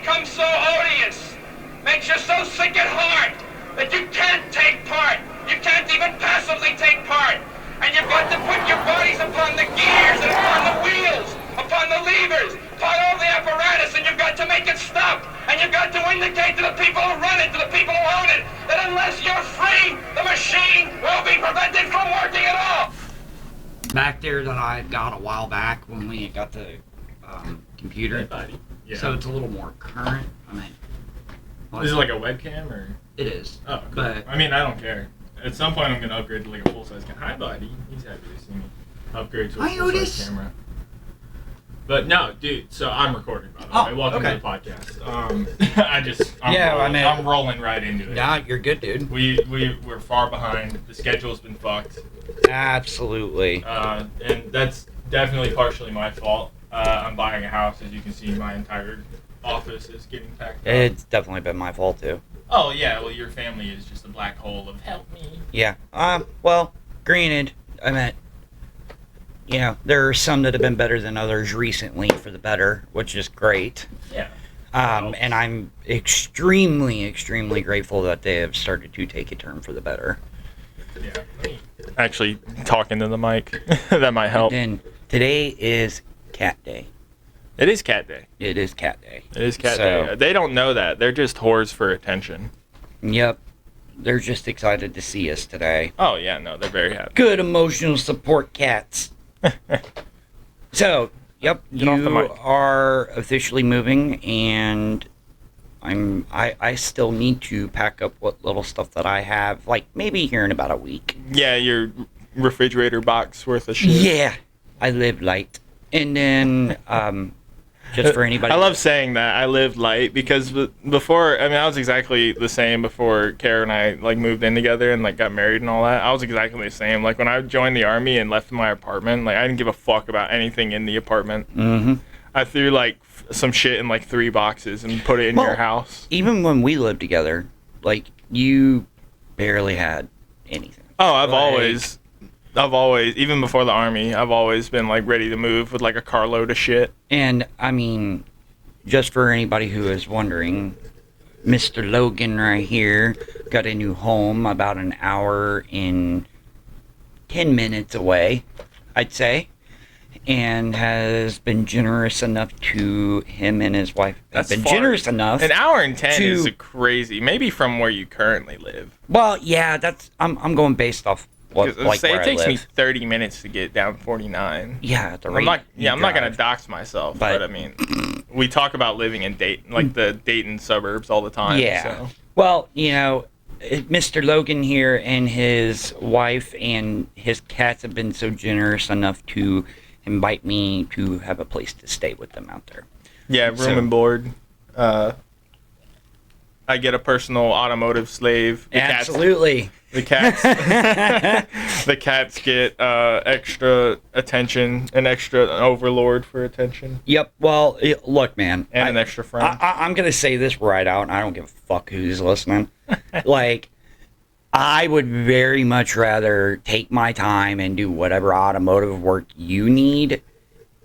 become so odious, makes you so sick at heart that you can't take part. You can't even passively take part. And you've got to put your bodies upon the gears and upon the wheels, upon the levers, upon all the apparatus, and you've got to make it stop. And you've got to indicate to the people who run it, to the people who own it, that unless you're free, the machine will be prevented from working at all. Back there that I got a while back when we got the computer. Yeah. So it's a little more current. I mean, is it like a webcam or? It is. Oh, cool. But I mean, I don't care. At some point, I'm gonna upgrade to like a full size camera. Hi, buddy. He's happy to see me. Upgrade to a Hi, full Otis. size camera. But no, dude. So I'm recording, by the way. Welcome to the podcast. I'm rolling right into it. Nah, you're good, dude. We're far behind. The schedule's been fucked. Absolutely. And that's definitely partially my fault. I'm buying a house. As you can see, my entire office is getting packed up. It's definitely been my fault too. Oh yeah, well your family is just a black hole of help me. Yeah. Well, granted, I meant, there are some that have been better than others recently for the better, which is great. Yeah. And I'm extremely, extremely grateful that they have started to take a turn for the better. Yeah. Actually, talking to the mic, that might help. And today is Cat Day. It is Cat Day. It is Cat Day. It is Cat Day. They don't know that. They're just whores for attention. Yep. They're just excited to see us today. Oh, yeah. No, they're very happy. Good emotional support cats. So, yep. Get off the mic. Are officially moving, and I still need to pack up what little stuff that I have, like maybe here in about a week. Yeah, your refrigerator box worth of shit. Yeah. I live light. And then, just for anybody. I love saying that. I live light because before, I was exactly the same before Kara and I moved in together and got married and all that. I was exactly the same. When I joined the army and left my apartment, I didn't give a fuck about anything in the apartment. Mm-hmm. I threw some shit in 3 boxes and put it in your house. Even when we lived together, you barely had anything. Oh, I've always, even before the army, I've always been ready to move with a carload of shit. And just for anybody who is wondering, Mr. Logan right here got a new home about an hour and 10 minutes away, I'd say, and has been generous enough to him and his wife. That's been far. Generous enough. An hour and 10 is crazy. Maybe from where you currently live. Well, yeah, I'm going based off. It takes me 30 minutes to get down 49. Yeah, at the rate. I'm not gonna dox myself, but we talk about living in Dayton, the Dayton suburbs all the time. Yeah. So. Well, Mr. Logan here and his wife and his cats have been so generous enough to invite me to have a place to stay with them out there. Yeah, room and board. I get a personal automotive slave. Absolutely. The cats get extra attention, an extra overlord for attention. Yep. Well, look, man. And an extra friend. I'm going to say this right out, and I don't give a fuck who's listening. I would very much rather take my time and do whatever automotive work you need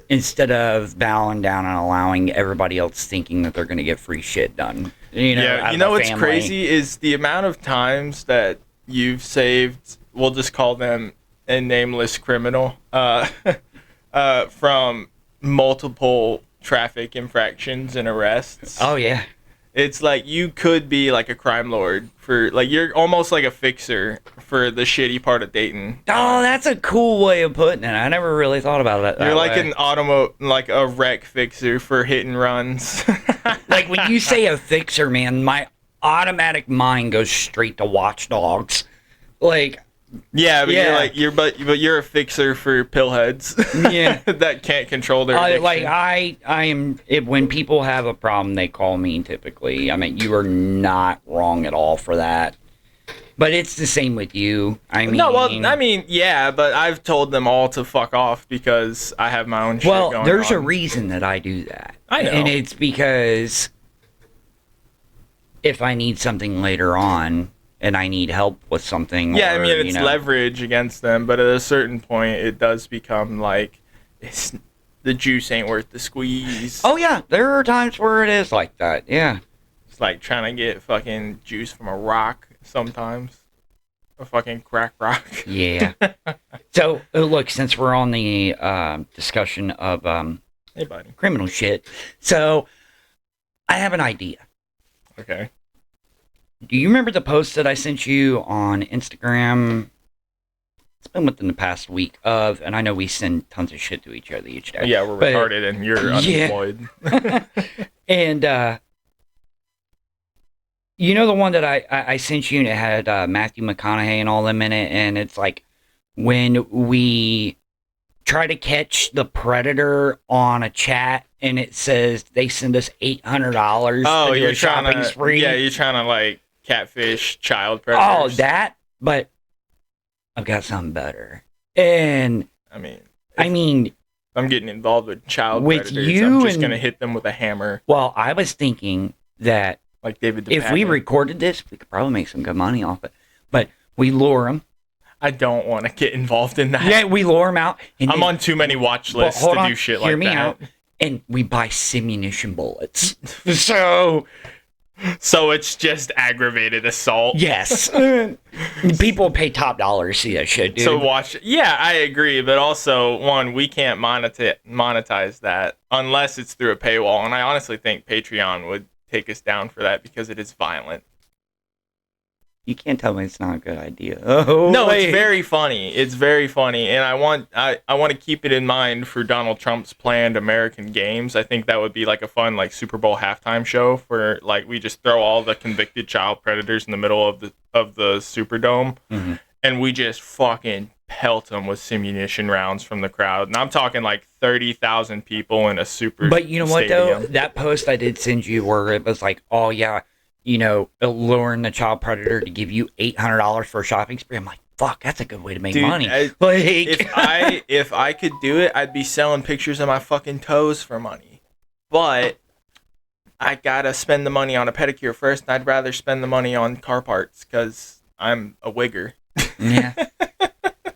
instead of bowing down and allowing everybody else thinking that they're going to get free shit done. What's crazy is the amount of times that you've saved, we'll just call them a nameless criminal, from multiple traffic infractions and arrests. Oh, yeah. It's you could be a crime lord for, you're almost like a fixer for the shitty part of Dayton. Oh, that's a cool way of putting it. I never really thought about it that way. An a wreck fixer for hit and runs. When you say a fixer, man, my automatic mind goes straight to Watch Dogs. Yeah, but you're a fixer for pillheads. Yeah, that can't control their addiction. I am. When people have a problem, they call me. Typically, you are not wrong at all for that. But it's the same with you. Yeah, but I've told them all to fuck off because I have my own shit going on. Well, there's a reason that I do that. I know, and it's because if I need something later on. And I need help with something. Yeah, it's leverage against them, but at a certain point, it does become the juice ain't worth the squeeze. Oh yeah, there are times where it is like that. Yeah. It's like trying to get fucking juice from a rock sometimes. A fucking crack rock. Yeah. So look, since we're on the discussion of Hey, buddy. criminal shit, so I have an idea. Okay. Do you remember the post that I sent you on Instagram? It's been within the past week of, and I know we send tons of shit to each other each day. Yeah, we're retarded and you're unemployed. And you know the one that I sent you and it had Matthew McConaughey and all them in it, and it's like when we try to catch the predator on a chat and it says they send us $800 Oh, to do you're a shopping spree. Yeah, you're trying to like catfish child predators. Oh, that, but I've got something better. And I mean, if I'm getting involved with child with predators. you I'm just and- gonna hit them with a hammer, well, I was thinking that like David. if we DePape. recorded this, we could probably make some good money off it. But we lure them. I don't want to get involved in that. Yeah, we lure them out. And I'm then- on too many watch well, lists hold to on, do shit hear like me that. out. And we buy simunition bullets. So, So it's just aggravated assault. yes. People pay top dollar to see that shit, dude. So watch. Yeah, I agree, but also one, we can't monetize that unless it's through a paywall, and I honestly think Patreon would take us down for that because it is violent. You can't tell me it's not a good idea. Oh, No, wait. it's very funny. It's very funny, and I want to keep it in mind for Donald Trump's planned American Games. I think that would be like a fun like Super Bowl halftime show for like we just throw all the convicted child predators in the middle of the Superdome, and we just fucking pelt them with simunition rounds from the crowd. And I'm talking like 30,000 people in a super. But you know what, stadium. though? That post I did send you where it was like, oh, yeah, you know, luring the child predator to give you $800 for a shopping spree. I'm like, fuck, that's a good way to make Dude, money. If I could do it, I'd be selling pictures of my fucking toes for money. But I gotta spend the money on a pedicure first, and I'd rather spend the money on car parts because I'm a wigger. Yeah.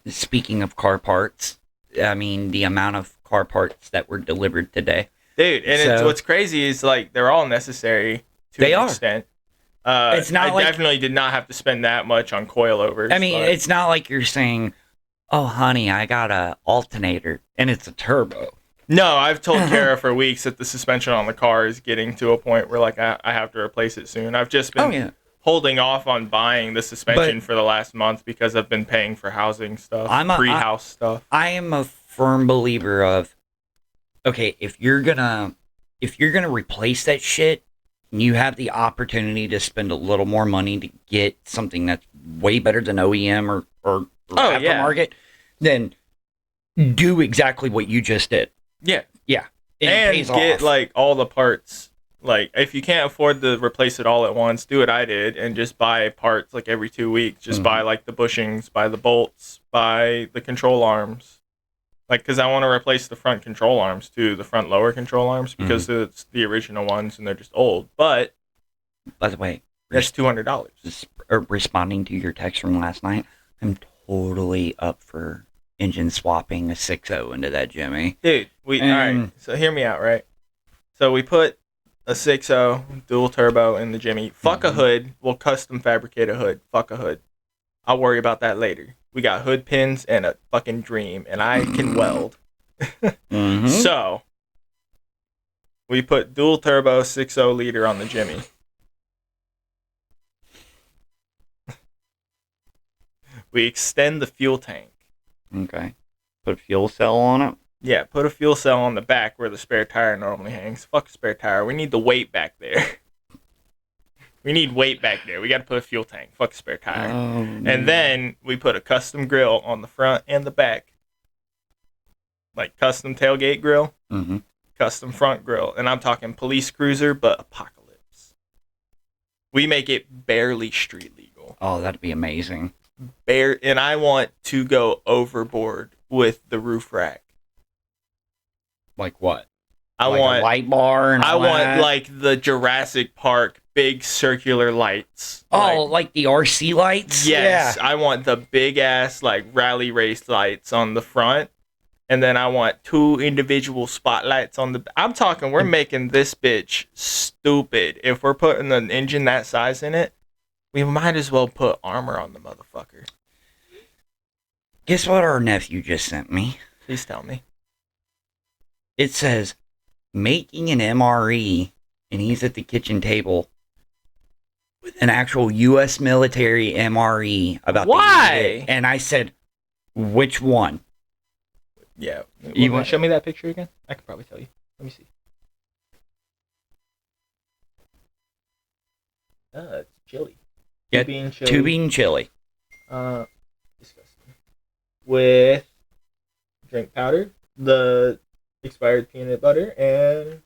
Speaking of car parts, I mean, the amount of car parts that were delivered today. Dude, and what's crazy is like they're all necessary to an extent. It's not I definitely did not have to spend that much on coilovers. I mean, but it's not like you're saying, oh, honey, I got a alternator, and it's a turbo. no, I've told Kara for weeks that the suspension on the car is getting to a point where like I have to replace it soon. I've just been holding off on buying the suspension for the last month because I've been paying for housing stuff, pre-house stuff. I am a firm believer of, okay, if you're gonna replace that shit, you have the opportunity to spend a little more money to get something that's way better than OEM or aftermarket, then do exactly what you just did. Yeah. Yeah. And pays get off. like all the parts. Like if you can't afford to replace it all at once, do what I did and just buy parts like every 2 weeks. Just buy like the bushings, buy the bolts, buy the control arms. Like, because I want to replace the front control arms too, the front lower control arms, because it's the original ones and they're just old. But by the way, that's $200. Responding to your text from last night, I'm totally up for engine swapping a 6.0 into that Jimmy. Dude, all right. So hear me out, right? So we put a 6.0 dual turbo in the Jimmy. Fuck a hood. We'll custom fabricate a hood. Fuck a hood. I'll worry about that later. We got hood pins and a fucking dream, and I can weld. So, we put dual turbo 6.0 liter on the Jimmy. We extend the fuel tank. Okay. Put a fuel cell on it? Yeah, put a fuel cell on the back where the spare tire normally hangs. Fuck a spare tire. We need the weight back there. We need weight back there. We got to put a fuel tank. Fuck a spare tire. And then we put a custom grill on the front and the back. Like custom tailgate grill, custom front grill. And I'm talking police cruiser, but apocalypse. We make it barely street legal. Oh, that'd be amazing. And I want to go overboard with the roof rack. Like what? I like want a light bar and all that? like the Jurassic Park big circular lights. Oh, like the RC lights? Yes, Yeah. I want the big ass like rally race lights on the front, and then I want 2 individual spotlights on the. I'm talking, we're making this bitch stupid. If we're putting an engine that size in it, we might as well put armor on the motherfucker. Guess what our nephew just sent me? Please tell me. It says, making an MRE, and he's at the kitchen table with an actual U.S. military MRE about Why? And I said, which one? Yeah. You want to show me that picture again? I could probably tell you. Let me see. It's chili. Yeah, Two-bean chili. Two-bean chili. Disgusting. With drink powder, the expired peanut butter, and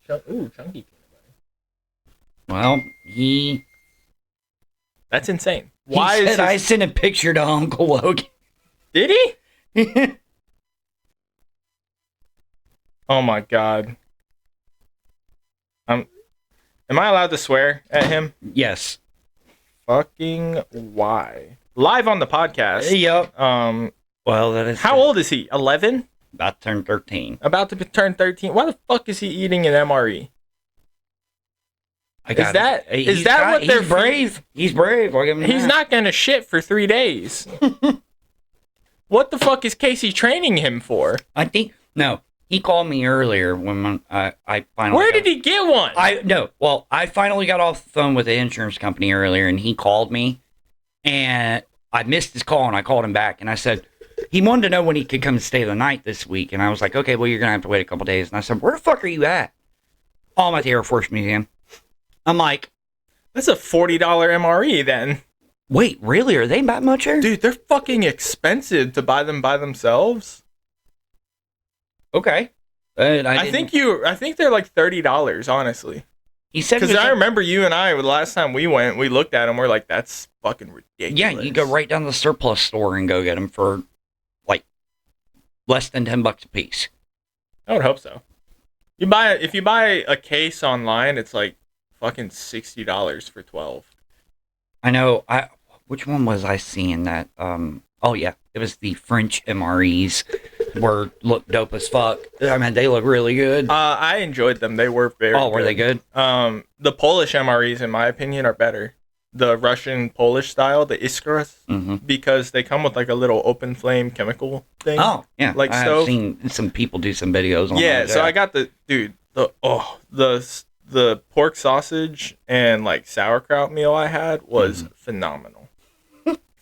chunky peanut butter. Well, That's insane. Why he said I sent a picture to Uncle Logan. Did he? Oh my god. Am I allowed to swear at him? Yes. Fucking why? Live on the podcast. Yep. Well, that is. How old is he? 11? About to turn 13. About to turn 13. Why the fuck is he eating an MRE? Is that what they're brave? He's brave. He's not gonna shit for 3 days. What the fuck is Casey training him for? I think no. He called me earlier when I finally. Where did he get one? I finally got off the phone with the insurance company earlier, and he called me, and I missed his call, and I called him back, and I said he wanted to know when he could come stay the night this week, and I was like, okay, well, you're gonna have to wait a couple days, and I said, where the fuck are you at? Oh, I'm at the Air Force Museum. I'm like, that's a $40 MRE then. Wait, really? Are they that much here? Dude, they're fucking expensive to buy them by themselves. Okay. I think they're like $30, honestly. He said because I remember you and I, the last time we went, we looked at them, we're like, that's fucking ridiculous. Yeah, you go right down to the surplus store and go get them for like less than $10 a piece. I would hope so. If you buy a case online, it's like fucking $60 for 12. I know. Which one was I seeing that? Oh yeah, it was the French MREs. Look dope as fuck. I mean, they look really good. I enjoyed them. They were very good. Were they good? The Polish MREs, in my opinion, are better. The Russian Polish style, the Iskras, because they come with like a little open flame chemical thing. Oh, yeah. Like I've seen some people do some videos on that. Yeah, so I got the pork sausage and like sauerkraut meal I had was phenomenal.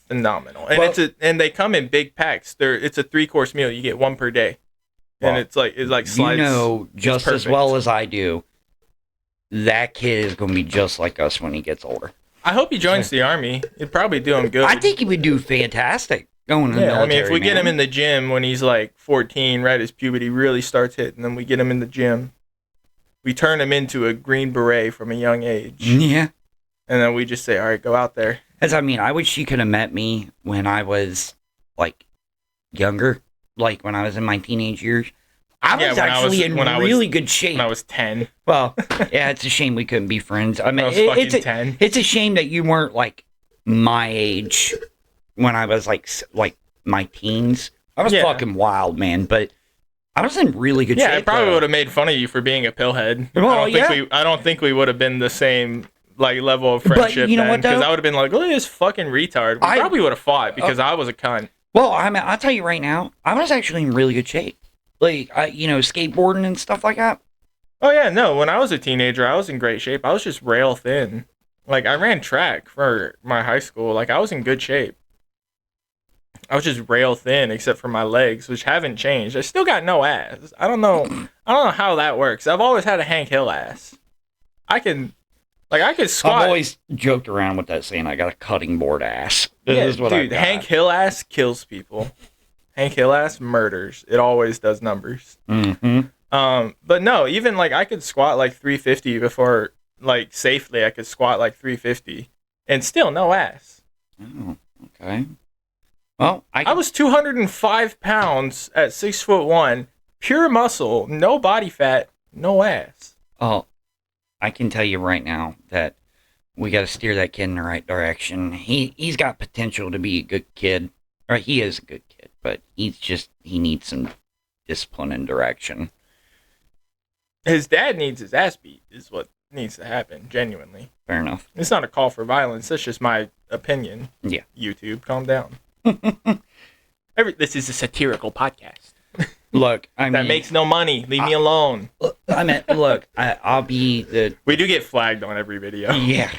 Phenomenal. And and they come in big packs. It's a 3-course meal. You get one per day. Well, and it's like slides. You know just as well as I do, that kid is going to be just like us when he gets older. I hope he joins the Army. It'd probably do him good. I think he would do fantastic going in the military. I mean, if we get him in the gym when he's like 14, right as puberty really starts hitting, then we get him in the gym. We turn him into a Green Beret from a young age. Yeah. And then we just say, all right, go out there. I wish you could have met me when I was, like, younger. Like, when I was in my teenage years. I was actually in really good shape. When I was 10. Well, yeah, it's a shame we couldn't be friends. I mean, fucking 10. It's a shame that you weren't, like, my age when I was, like my teens. I was fucking wild, man, but I was in really good shape. Yeah, I probably would have made fun of you for being a pillhead. Well, I don't think we would have been the same like level of friendship. But you know what, though? Because I would have been like, look at this fucking retard. We probably would have fought because I was a cunt. Well, I mean, I'll tell you right now, I was actually in really good shape. Like, skateboarding and stuff like that. Oh, yeah, no. When I was a teenager, I was in great shape. I was just rail thin. Like, I ran track for my high school. Like, I was in good shape. I was just rail thin, except for my legs, which haven't changed. I still got no ass. I don't know how that works. I've always had a Hank Hill ass. I could squat. I've always joked around with that saying I got a cutting board ass. This is what I got. Hank Hill ass kills people. Hank Hill ass murders. It always does numbers. Mm-hmm. But no, even like I could squat like 350 before, like safely. I could squat like 350 and still no ass. Oh, okay. Well, I was 205 pounds at 6'1", pure muscle, no body fat, no ass. Oh, I can tell you right now that we got to steer that kid in the right direction. He's got potential to be a good kid. Or he is a good kid, but he needs some discipline and direction. His dad needs his ass beat, is what needs to happen, genuinely. Fair enough. It's not a call for violence. That's just my opinion. Yeah. YouTube, calm down. This is a satirical podcast. Look, I mean... That makes no money. Leave me alone. I mean, look, I'll be the... We do get flagged on every video. Yeah.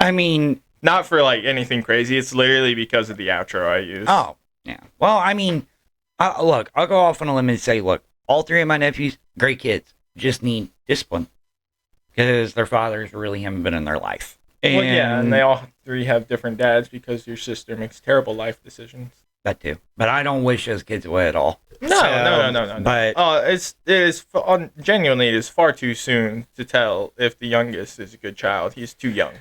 I mean... Not for, like, anything crazy. It's literally because of the outro I use. Oh, yeah. Well, I mean, look, I'll go off on a limb and say, look, all three of my nephews, great kids, just need discipline. Because their fathers really haven't been in their life. Well, yeah, and they all three have different dads because your sister makes terrible life decisions. That too. But I don't wish those kids away at all. No. But genuinely, it is far too soon to tell if the youngest is a good child. He's too young.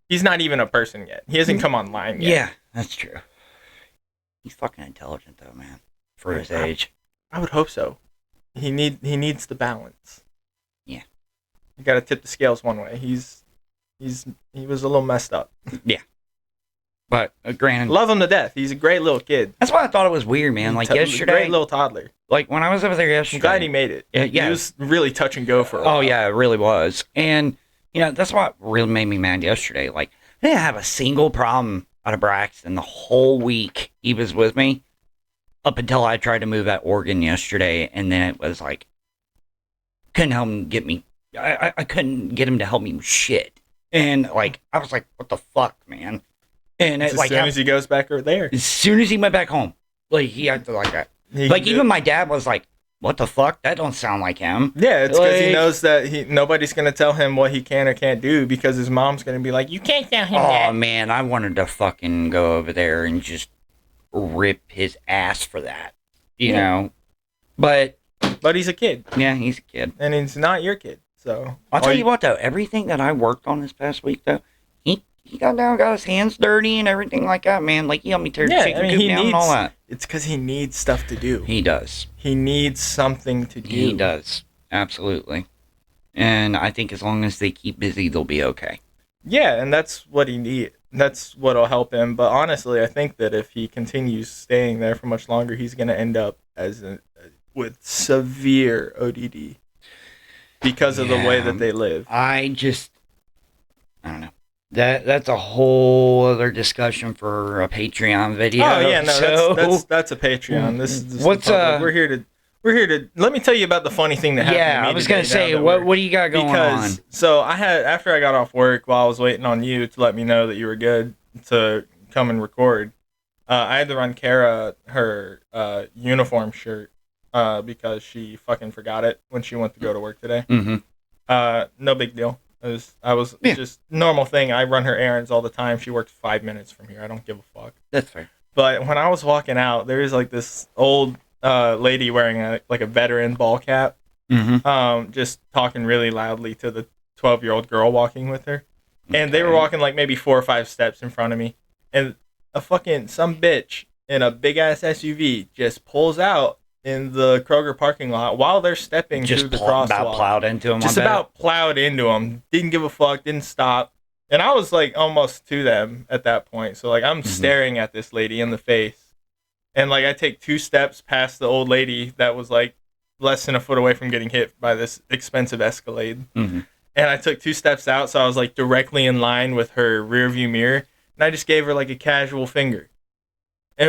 He's not even a person yet. He hasn't come online yet. Yeah, that's true. He's fucking intelligent though, man. For his age. I would hope so. He needs the balance. Yeah. You gotta tip the scales one way. He was a little messed up. Yeah. But granted, love him to death. He's a great little kid. That's why I thought it was weird, man. Like yesterday, great little toddler. Like when I was over there yesterday, I'm glad he made it. Yeah, He was really touch and go for a while. Oh yeah, it really was. And that's what really made me mad yesterday. Like I didn't have a single problem out of Braxton the whole week he was with me, up until I tried to move that organ yesterday, and then it was like couldn't help him get me. I couldn't get him to help me with shit. And like I was like, what the fuck, man? And as soon as he goes back over there. As soon as he went back home, like he acted like that. Even my dad was like, "What the fuck? That don't sound like him." Yeah, it's because he knows that nobody's gonna tell him what he can or can't do because his mom's gonna be like, "You can't tell him that." Oh man, I wanted to fucking go over there and just rip his ass for that, you know. But he's a kid. Yeah, he's a kid, and he's not your kid. So I'll tell you what though, everything that I worked on this past week though, he got down, got his hands dirty and everything like that, man. Like, he helped me tear the chicken coop down and all that. It's because he needs stuff to do. He does. He needs something to do. He does. Absolutely. And I think as long as they keep busy, they'll be okay. Yeah, and that's what he needs. That's what'll help him. But honestly, I think that if he continues staying there for much longer, he's going to end up with severe ODD because of the way that they live. I don't know. That's a whole other discussion for a Patreon video. Oh yeah, no, that's a Patreon. This what's we're here to. Let me tell you about the funny thing that happened. Yeah, to me I was gonna say, what do you got going on? So after I got off work, while I was waiting on you to let me know that you were good to come and record, I had to run Kara her uniform shirt because she fucking forgot it when she went to go to work today. Mm-hmm. No big deal. Just normal thing. I run her errands all the time. She works 5 minutes from here. I don't give a fuck. That's fair. But when I was walking out, there was like this old lady wearing a veteran ball cap, just talking really loudly to the 12-year-old girl walking with her. Okay. And they were walking like maybe 4 or 5 steps in front of me. And some bitch in a big ass SUV just pulls out in the Kroger parking lot while they're stepping through the crosswalk. About plowed into him. Just about plowed into him. Didn't give a fuck. Didn't stop. And I was like almost to them at that point. So like I'm staring at this lady in the face. And like I take 2 steps past the old lady that was like less than a foot away from getting hit by this expensive Escalade. Mm-hmm. And I took 2 steps out, so I was like directly in line with her rear view mirror. And I just gave her like a casual finger.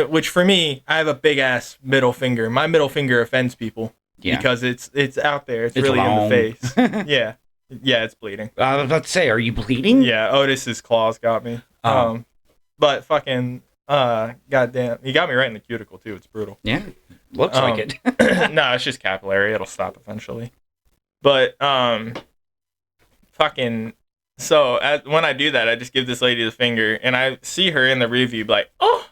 Which for me, I have a big ass middle finger. My middle finger offends people because it's out there. It's really long. In the face. Yeah, it's bleeding. I was about to say, are you bleeding? Yeah, Otis's claws got me. But fucking, goddamn, he got me right in the cuticle too. It's brutal. Yeah, looks like it. No, it's just capillary. It'll stop eventually. But fucking. So when I do that, I just give this lady the finger, and I see her in the review, like, oh.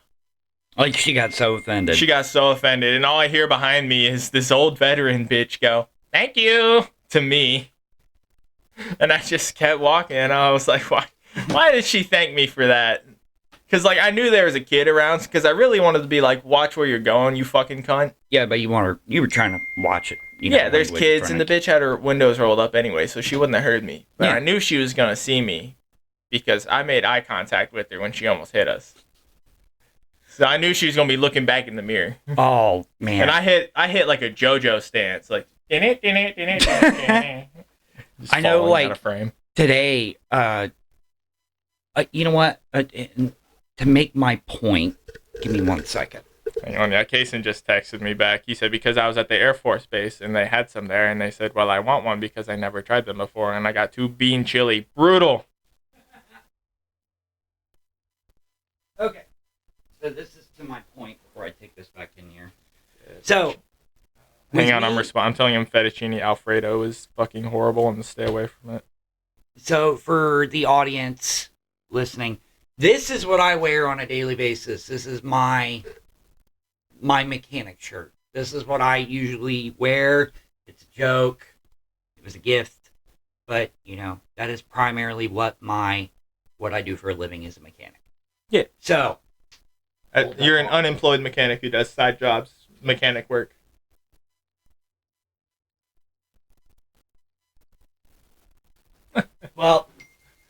Like, she got so offended. She got so offended, and all I hear behind me is this old veteran bitch go, "Thank you," to me. And I just kept walking, and I was like, why did she thank me for that? Because, like, I knew there was a kid around, because I really wanted to be like, watch where you're going, you fucking cunt. Yeah, but you were trying to watch it. Yeah, there's kids, and the bitch had her windows rolled up anyway, so she wouldn't have heard me. But yeah. I knew she was going to see me, because I made eye contact with her when she almost hit us. So I knew she was gonna be looking back in the mirror. Oh man! And I hit like a JoJo stance, like in it. I know, like out of frame. Today. You know what? To make my point, give me 1 second. Hang on, yeah. Kaysen just texted me back. He said because I was at the Air Force Base and they had some there, and they said, well, I want one because I never tried them before, and I got 2 bean chili. Brutal. Okay. So this is to my point before I take this back in here. So, hang on, I'm telling him fettuccine Alfredo is fucking horrible and to stay away from it. So for the audience listening, this is what I wear on a daily basis. This is my mechanic shirt. This is what I usually wear. It's a joke. It was a gift. But, you know, that is primarily what I do for a living as a mechanic. Yeah. So. You're an unemployed mechanic who does side jobs, mechanic work. Well,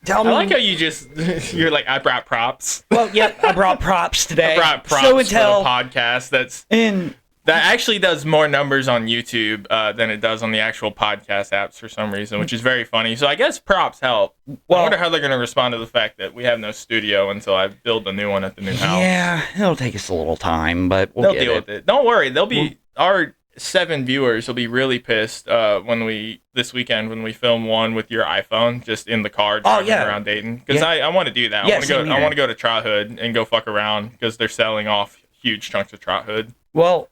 tell me. I like how you're like, I brought props. Well, yep, I brought props today. I brought props for the podcast. That actually does more numbers on YouTube than it does on the actual podcast apps for some reason, which is very funny. So I guess props help. Well, I wonder how they're going to respond to the fact that we have no studio until I build a new one at the new house. Yeah, it'll take us a little time, but they'll deal with it. Don't worry. Our 7 viewers will be really pissed this weekend when we film one with your iPhone just in the car driving around Dayton. Because I want to do that. I want to go to Trot Hood and go fuck around because they're selling off huge chunks of Trot Hood. Well,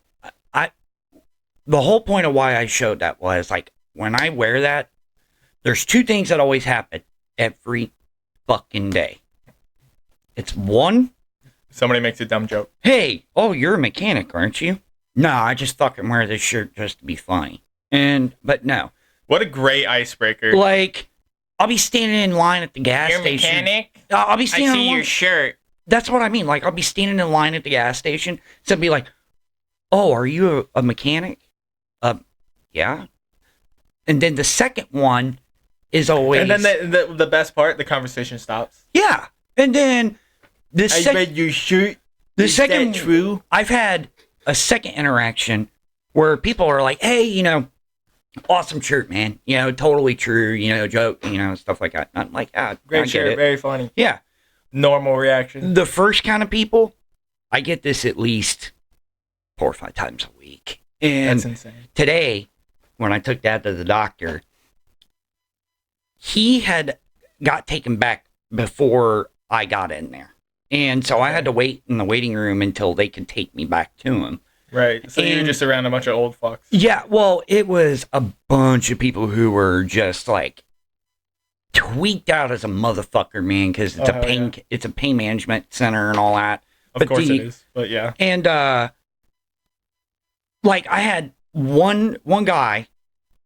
the whole point of why I showed that was, like, when I wear that, there's 2 things that always happen every fucking day. It's one, somebody makes a dumb joke. Hey, you're a mechanic, aren't you? No, I just fucking wear this shirt just to be funny. But no. What a great icebreaker. Like, I'll be standing in line at the gas station. You're a mechanic? I'll be standing I see your shirt. That's what I mean. Like, I'll be standing in line at the gas station. So I'll be like, oh, are you a mechanic? Yeah. And then the second one is always... And then the best part, the conversation stops. Yeah. And then... I read your shirt. Is that true? I've had a second interaction where people are like, hey, you know, awesome shirt, man. You know, totally true, you know, joke, you know, stuff like that. I'm like, great shirt, very funny. Yeah. Normal reaction. The first kind of people, I get this at least 4 or 5 times a week. And that's insane. Today, when I took Dad to the doctor, he had got taken back before I got in there. And so I had to wait in the waiting room until they could take me back to him. Right. So you're just around a bunch of old fucks. Yeah. Well, it was a bunch of people who were just like tweaked out as a motherfucker, man, because it's a pain management center and all that. Of course it is. But yeah. And like I had one guy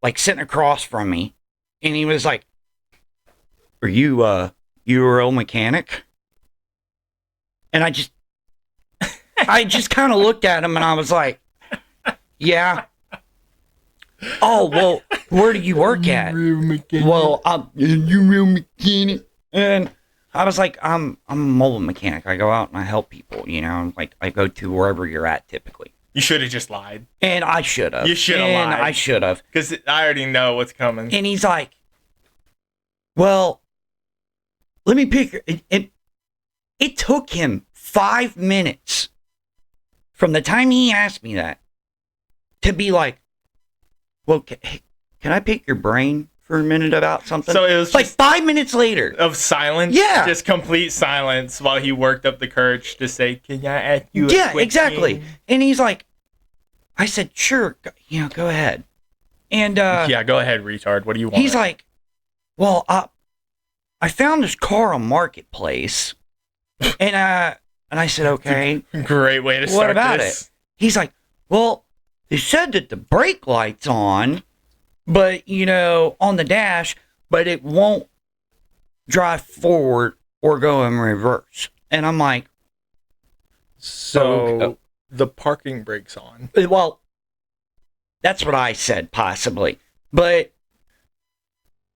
like sitting across from me, and he was like, "Are you a real mechanic?" And I just kind of looked at him and I was like, yeah. Oh, well, where do you work at? Well, you real mechanic? And I was like, I'm a mobile mechanic. I go out and I help people, you know, like I go to wherever you're at typically. You should have just lied. And I should have. You should have lied. I should have. Because I already know what's coming. And he's like, well, let me pick your... It took him 5 minutes from the time he asked me that to be like, well, can I pick your brain for a minute about something? So it was like 5 minutes later. Of silence? Yeah. Just complete silence while he worked up the courage to say, can I ask you a quick exactly. thing? And he's like, I said, sure, go ahead. And yeah, go ahead, retard. What do you want? He's like, well, I found this car on Marketplace. And I said, okay. Great way to start What about this. it? He's like, well, they said that the brake light's on, but, you know, on the dash, but it won't drive forward or go in reverse. And I'm like, so the parking brake's on. Well, that's what I said, possibly. But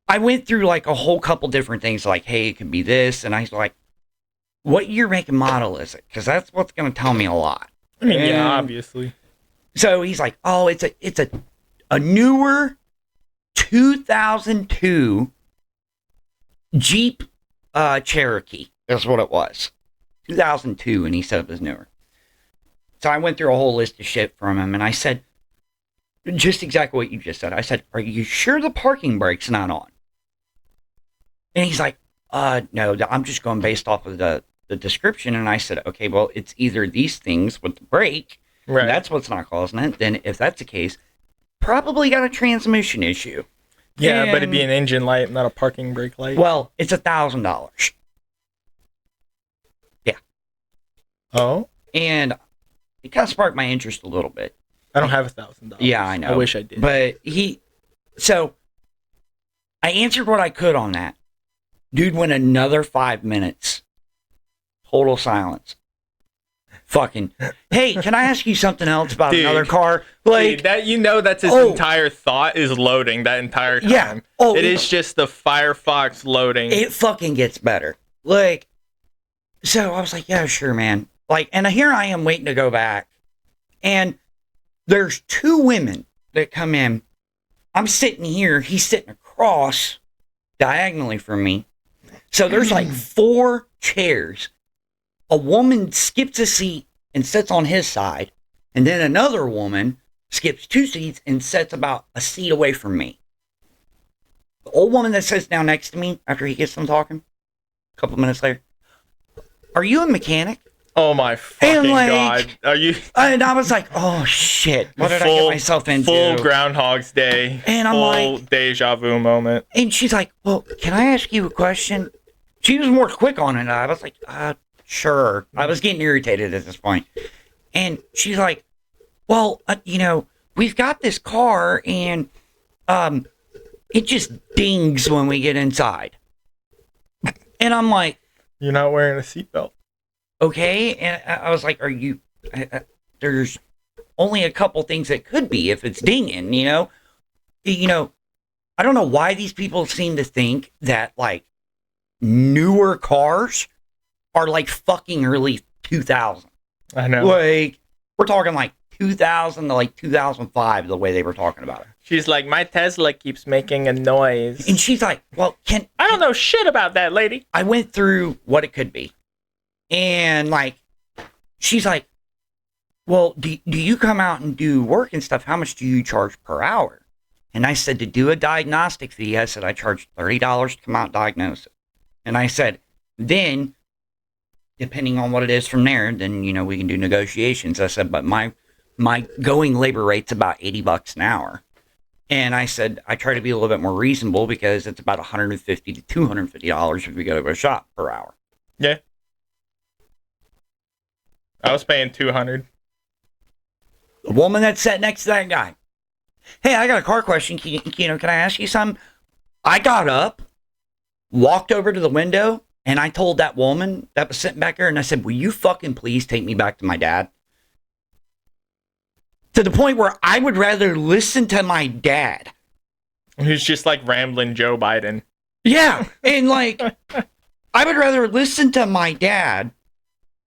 I went through like a whole couple different things like, hey, it could be this. And I was like, what year, make, and model is it? Because that's what's going to tell me a lot. I mean, And yeah, obviously. So he's like, oh, it's a newer 2002 Jeep Cherokee. That's what it was. 2002, and he said it was newer. So I went through a whole list of shit from him, and I said, just exactly what you just said. I said, are you sure the parking brake's not on? And he's like, no, I'm just going based off of the description. And I said, okay, well, it's either these things with the brake, Right. that's what's not causing it. Then if that's the case, probably got a transmission issue. Yeah, but it'd And- be an engine light, not a parking brake light. Well, it's $1,000. Oh? And it kind of sparked my interest a little bit. I don't have $1,000. Yeah, I know. I wish I did. But so I answered what I could on that. Dude went another 5 minutes. Total silence. Fucking, hey, can I ask you something else about Dude. another car? Like, Dude, that that's his Oh. entire thought is loading that entire time. Yeah. Oh, it is just the Firefox loading. it fucking gets better. Like, so I was like, yeah, sure, man. Like, and here I am waiting to go back. And there's two women that come in. I'm sitting here. He's sitting across diagonally from me. So there's like 4 chairs. A woman skips a seat and sits on his side. And then another woman skips 2 seats and sits about a seat away from me. The old woman that sits down next to me after he gets done talking, a couple minutes later, are you a mechanic? Oh my fucking like- god! Are you And I was like, oh shit, what did I get myself into? Full Groundhog's Day. And I'm full like- deja vu moment. And she's like, well, can I ask you a question? She was more quick on it. I was like, sure. I was getting irritated at this point. And she's like, well, we've got this car and it just dings when we get inside. And I'm like, You're not wearing a seatbelt. okay. And I was like, are you, there's only a couple things that could be if it's dinging, I don't know why these people seem to think that like newer cars are like fucking early 2000. I know. Like, we're talking like 2000 to like 2005, the way they were talking about it. She's like, my Tesla keeps making a noise. And she's like, well, I don't know shit about that, lady. I went through what it could be. And like, she's like, well, do you come out and do work and stuff? How much do you charge per hour? And I said, to do a diagnostic fee, I said, I charge $30 to come out and diagnose it. And I said, then, depending on what it is from there, then, we can do negotiations. I said, but my going labor rate's about $80 an hour. And I said, I try to be a little bit more reasonable because it's about $150 to $250 if we go to a shop per hour. Yeah. I was paying $200. The woman that sat next to that guy. Hey, I got a car question. Can I ask you something? I got up, walked over to the window, and I told that woman that was sitting back there, and I said, will you fucking please take me back to my dad? To the point where I would rather listen to my dad. Who's just like rambling Joe Biden. Yeah. And like, I would rather listen to my dad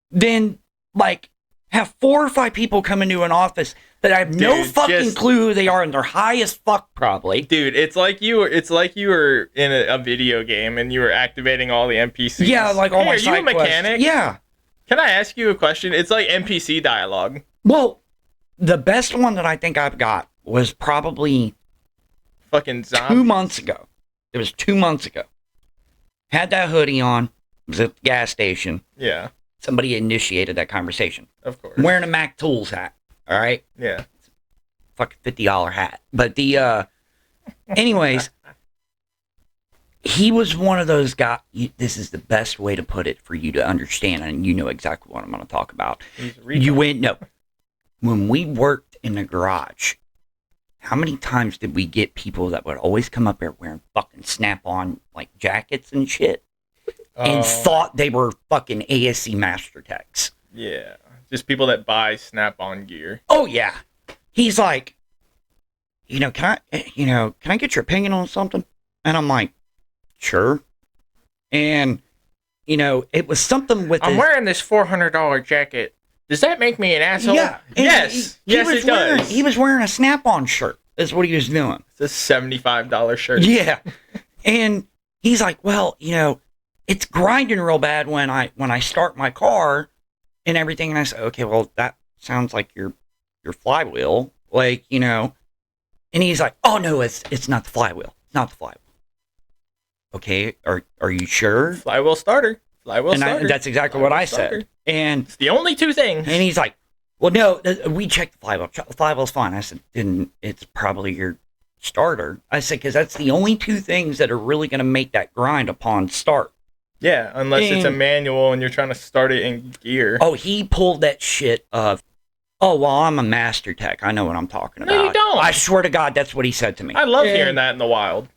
than like have 4 or 5 people come into an office that I have no Dude, fucking clue who they are, and they're high as fuck probably. Dude, it's like you were in a video game and you were activating all the NPCs. Yeah, like all hey, my are you a side quests. mechanic? Yeah. Can I ask you a question? It's like NPC dialogue. Well, the best one that I think I've got was probably Fucking zombie. 2 months ago. It was 2 months ago. Had that hoodie on. Was at the gas station. Yeah, Somebody initiated that conversation. of course. I'm wearing a Mac Tools hat. All right. Yeah. Fucking $50 hat. But anyways, he was one of those guys. This is the best way to put it for you to understand, and you know exactly what I'm going to talk about. He's a retard. You went, no. When we worked in the garage, how many times did we get people that would always come up here wearing fucking snap-on like jackets and shit, and thought they were fucking ASC Master Techs? Yeah. Just people that buy Snap-on gear. Oh yeah. He's like, can I get your opinion on something? And I'm like, sure. And it was something with I'm his, wearing this $400 jacket. Does that make me an asshole? Yeah. And Yes. Yes, it does. He was wearing a Snap-on shirt. That's what he was doing. It's a $75 shirt. Yeah. And he's like, well, it's grinding real bad when I start my car and everything. And I said, okay, well, that sounds like your flywheel. Like, and he's like, oh no, it's not the flywheel. It's not the flywheel. Okay. Are you sure? Flywheel starter. Flywheel starter. That's exactly what I said. And it's the only two things. And he's like, well, no, we checked the flywheel. The flywheel's fine. I said, then it's probably your starter. I said, because that's the only two things that are really going to make that grind upon start. Yeah, unless it's a manual and you're trying to start it in gear. Oh, he pulled that shit of, oh, well, I'm a master tech. I know what I'm talking about. No, you don't. I swear to God, that's what he said to me. I love hearing that in the wild.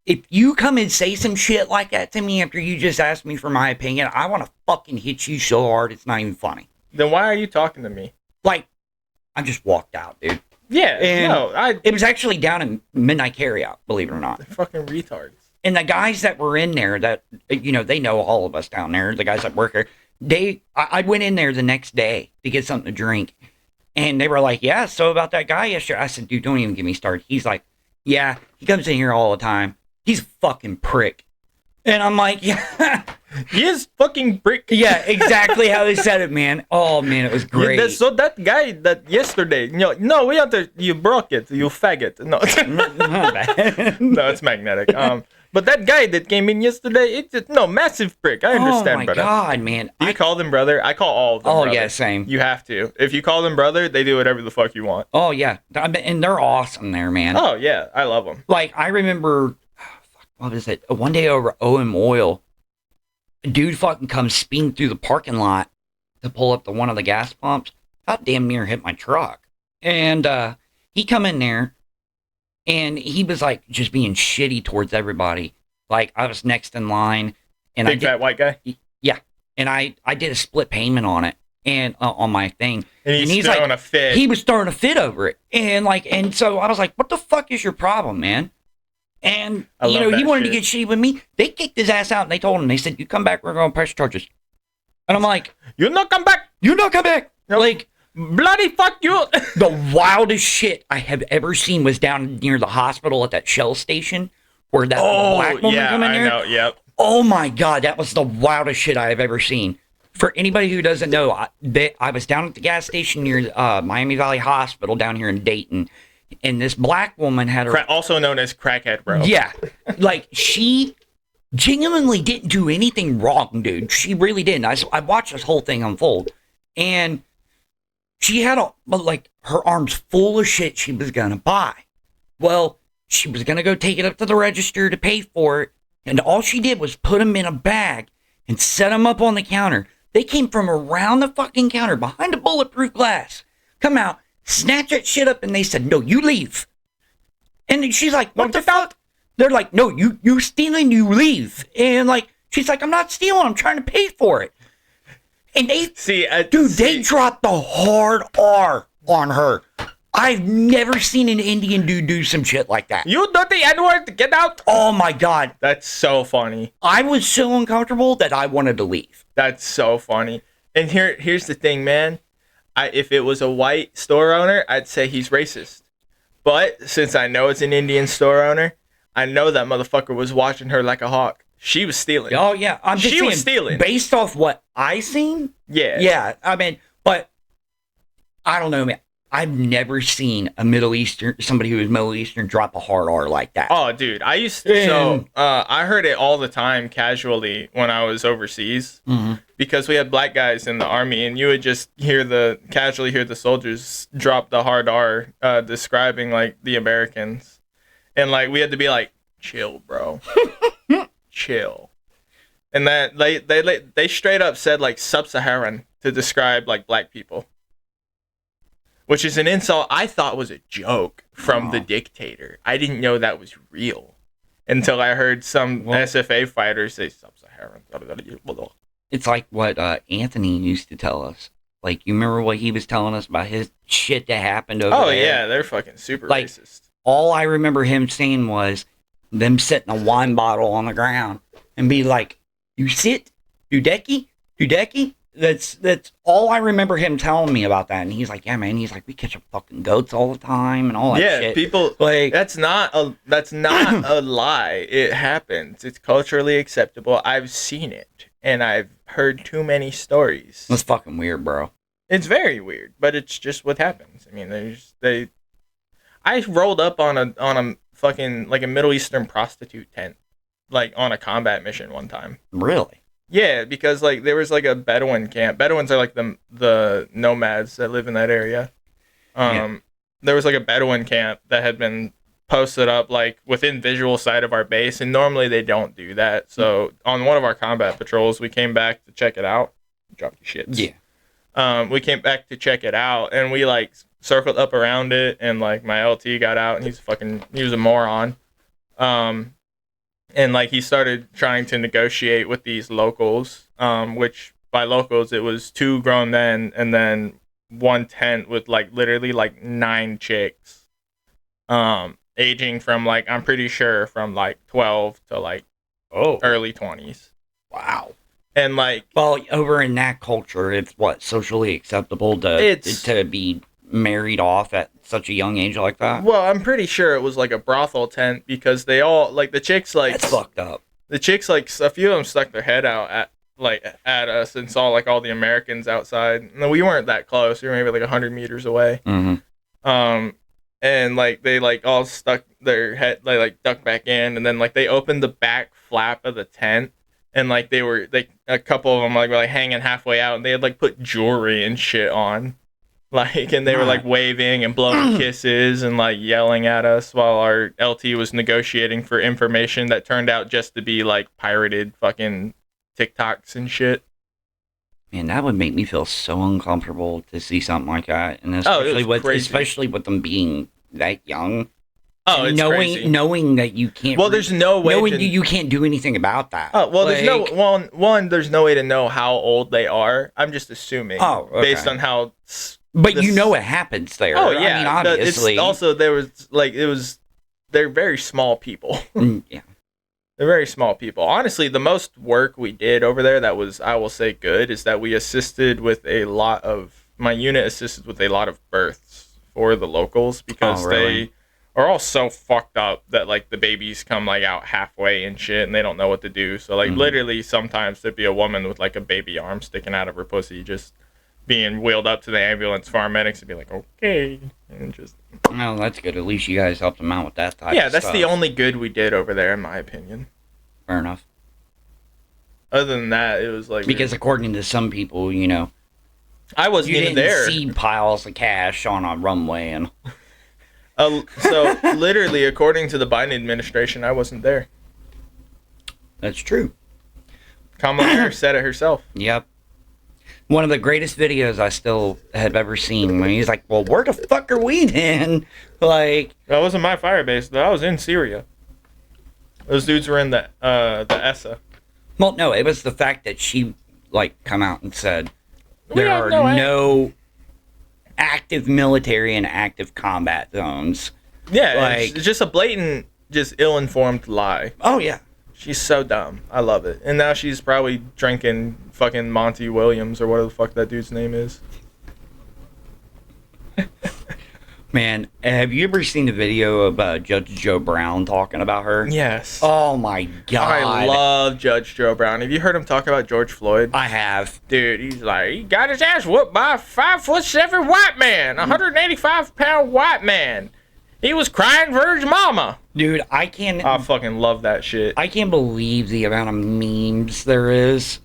If you come and say some shit like that to me after you just asked me for my opinion, I want to fucking hit you so hard it's not even funny. Then why are you talking to me? Like, I just walked out, dude. Yeah, and it was actually down in Midnight Carryout, believe it or not. They're fucking retards. And the guys that were in there that, they know all of us down there, the guys that work there, I went in there the next day to get something to drink. And they were like, yeah, so about that guy yesterday. I said, dude, don't even get me started. He's like, yeah, he comes in here all the time. He's a fucking prick. And I'm like, yeah. He is fucking prick. Yeah, exactly how they said it, man. Oh, man, it was great. Yeah, so that guy that yesterday, no, we have to, you broke it, you faggot. No, no, it's magnetic. But that guy that came in yesterday, it's just, massive prick. I understand, brother. Oh, my God, man. Do you call them brother? I call all of them brother. Yeah, same. You have to. If you call them brother, they do whatever the fuck you want. Oh, yeah. And they're awesome there, man. Oh, yeah. I love them. Like, I remember, what was it? One day over OM Oil, a dude fucking comes speeding through the parking lot to pull up to one of the gas pumps. I damn near hit my truck. And he come in there, and he was like just being shitty towards everybody. Like, I was next in line. And Big fat white guy? Yeah. And I did a split payment on it and on my thing. And he's throwing a fit. He was throwing a fit over it. And so I was like, what the fuck is your problem, man? And, he wanted to get shitty with me. They kicked his ass out and they told him, they said, you come back, we're going to press charges. And I'm like, you not come back. You not come back. Nope. Like, bloody fuck you. The wildest shit I have ever seen was down near the hospital at that Shell station where that black woman come in there. I know, yep. Oh my God, that was the wildest shit I have ever seen. For anybody who doesn't know, I was down at the gas station near Miami Valley Hospital down here in Dayton. And this black woman had also known as crackhead, bro. Yeah. Like, she genuinely didn't do anything wrong, dude. She really didn't. I watched this whole thing unfold. And she had her arms full of shit she was going to buy. Well, she was going to go take it up to the register to pay for it. And all she did was put them in a bag and set them up on the counter. They came from around the fucking counter behind a bulletproof glass. Come out. Snatch that shit up, and they said, no, you leave. And she's like, what the fuck? They're like, no, you stealing, you leave. And she's like, I'm not stealing, I'm trying to pay for it. And they dropped the hard R on her. I've never seen an Indian dude do some shit like that. You dirty N-word, get out. Oh my God. That's so funny. I was so uncomfortable that I wanted to leave. That's so funny. And here's the thing, man. If it was a white store owner, I'd say he's racist. But since I know it's an Indian store owner, I know that motherfucker was watching her like a hawk. She was stealing. Oh, yeah. She was stealing. Based off what I seen? Yeah. Yeah. I mean, but I don't know, man. I've never seen somebody who is Middle Eastern drop a hard R like that. Oh, dude. I used to, I heard it all the time casually when I was overseas. Mm-hmm. Because we had black guys in the army, and you would just casually hear the soldiers drop the hard R, describing the Americans. And we had to be like, chill, bro. Chill. And that they straight up said sub-Saharan to describe black people. Which is an insult I thought was a joke from the dictator. I didn't know that was real until I heard some SFA fighters say sub-Saharan. It's like what Anthony used to tell us. You remember what he was telling us about his shit that happened over there? Oh, yeah, they're fucking super racist. All I remember him saying was them setting a wine bottle on the ground and be like, "You sit, dudeki, dudeki." That's all I remember him telling me about that. And he's like, "Yeah, man." He's like, "We catch up fucking goats all the time and all that shit." Yeah, people like that's not a lie. It happens. It's culturally acceptable. I've seen it, and I've heard too many stories. that's fucking weird, bro. It's very weird, but it's just what happens. I mean, I rolled up on a fucking like a Middle Eastern prostitute tent, like on a combat mission one time. Really? Yeah, because like there was like a Bedouin camp. Bedouins are like the nomads that live in that area. There was like a Bedouin camp that had been posted up like within visual sight of our base, and normally they don't do that. So on one of our combat patrols, we came back to check it out. Drop your shits. Yeah. We came back to check it out, and we like circled up around it, and like my LT got out, and he was a moron. And like he started trying to negotiate with these locals, which by locals it was 2 grown men and then one tent with like literally like 9 chicks, aging from like I'm pretty sure from like 12 to like early 20s. Wow. And like, well, over in that culture, it's what socially acceptable to be married off at such a young age like that. Well, I'm pretty sure it was like a brothel tent because they all like the chicks like that's fucked up. The chicks like a few of them stuck their head out at us and saw like all the Americans outside. No, we weren't that close. We were maybe like 100 meters away. Mm-hmm. And like they like all stuck their head, they like ducked back in, and then like they opened the back flap of the tent. And like a couple of them like were like hanging halfway out, and they had like put jewelry and shit on, like, and they were like waving and blowing kisses and like yelling at us while our LT was negotiating for information that turned out just to be like pirated fucking TikToks and shit. Man, that would make me feel so uncomfortable to see something like that, and especially with them being that young. Oh, it's crazy. Knowing that you can't. Well, there's no way. Knowing you can't do anything about that. Oh well, there's no one. There's no way to know how old they are. I'm just assuming. Oh, okay. Based on how. But you know it happens there. Oh yeah. I mean, obviously. It's also they're very small people. Yeah. They're very small people. Honestly, the most work we did over there that was, I will say, good is that we assisted with my unit assisted with a lot of births for the locals because they are all so fucked up that like the babies come like out halfway and shit and they don't know what to do. So like literally sometimes there'd be a woman with like a baby arm sticking out of her pussy just being wheeled up to the ambulance for our medics to be like, okay, and just. No, that's good. At least you guys helped them out with that type of stuff. Yeah, that's the only good we did over there in my opinion. Fair enough. Other than that, it was like because according to some people, you know, I wasn't even there. You didn't see piles of cash on a runway and. So literally, according to the Biden administration, I wasn't there. That's true. Kamala Harris said it herself. Yep. One of the greatest videos I still have ever seen. When he's like, "Well, where the fuck are we then?" Like that wasn't my fire base. Though. I was in Syria. Those dudes were in the ESA. Well, no, it was the fact that she like come out and said there are no active military and active combat zones. Yeah, like, it's just a blatant, just ill-informed lie. Oh, yeah. She's so dumb. I love it. And now she's probably drinking fucking Monty Williams or whatever the fuck that dude's name is. Man, have you ever seen the video of Judge Joe Brown talking about her? Yes. Oh, my God. I love Judge Joe Brown. Have you heard him talk about George Floyd? I have. Dude, he's like, he got his ass whooped by a 5'7" white man, 185-pound white man. He was crying for his mama. Dude, I fucking love that shit. I can't believe the amount of memes there is,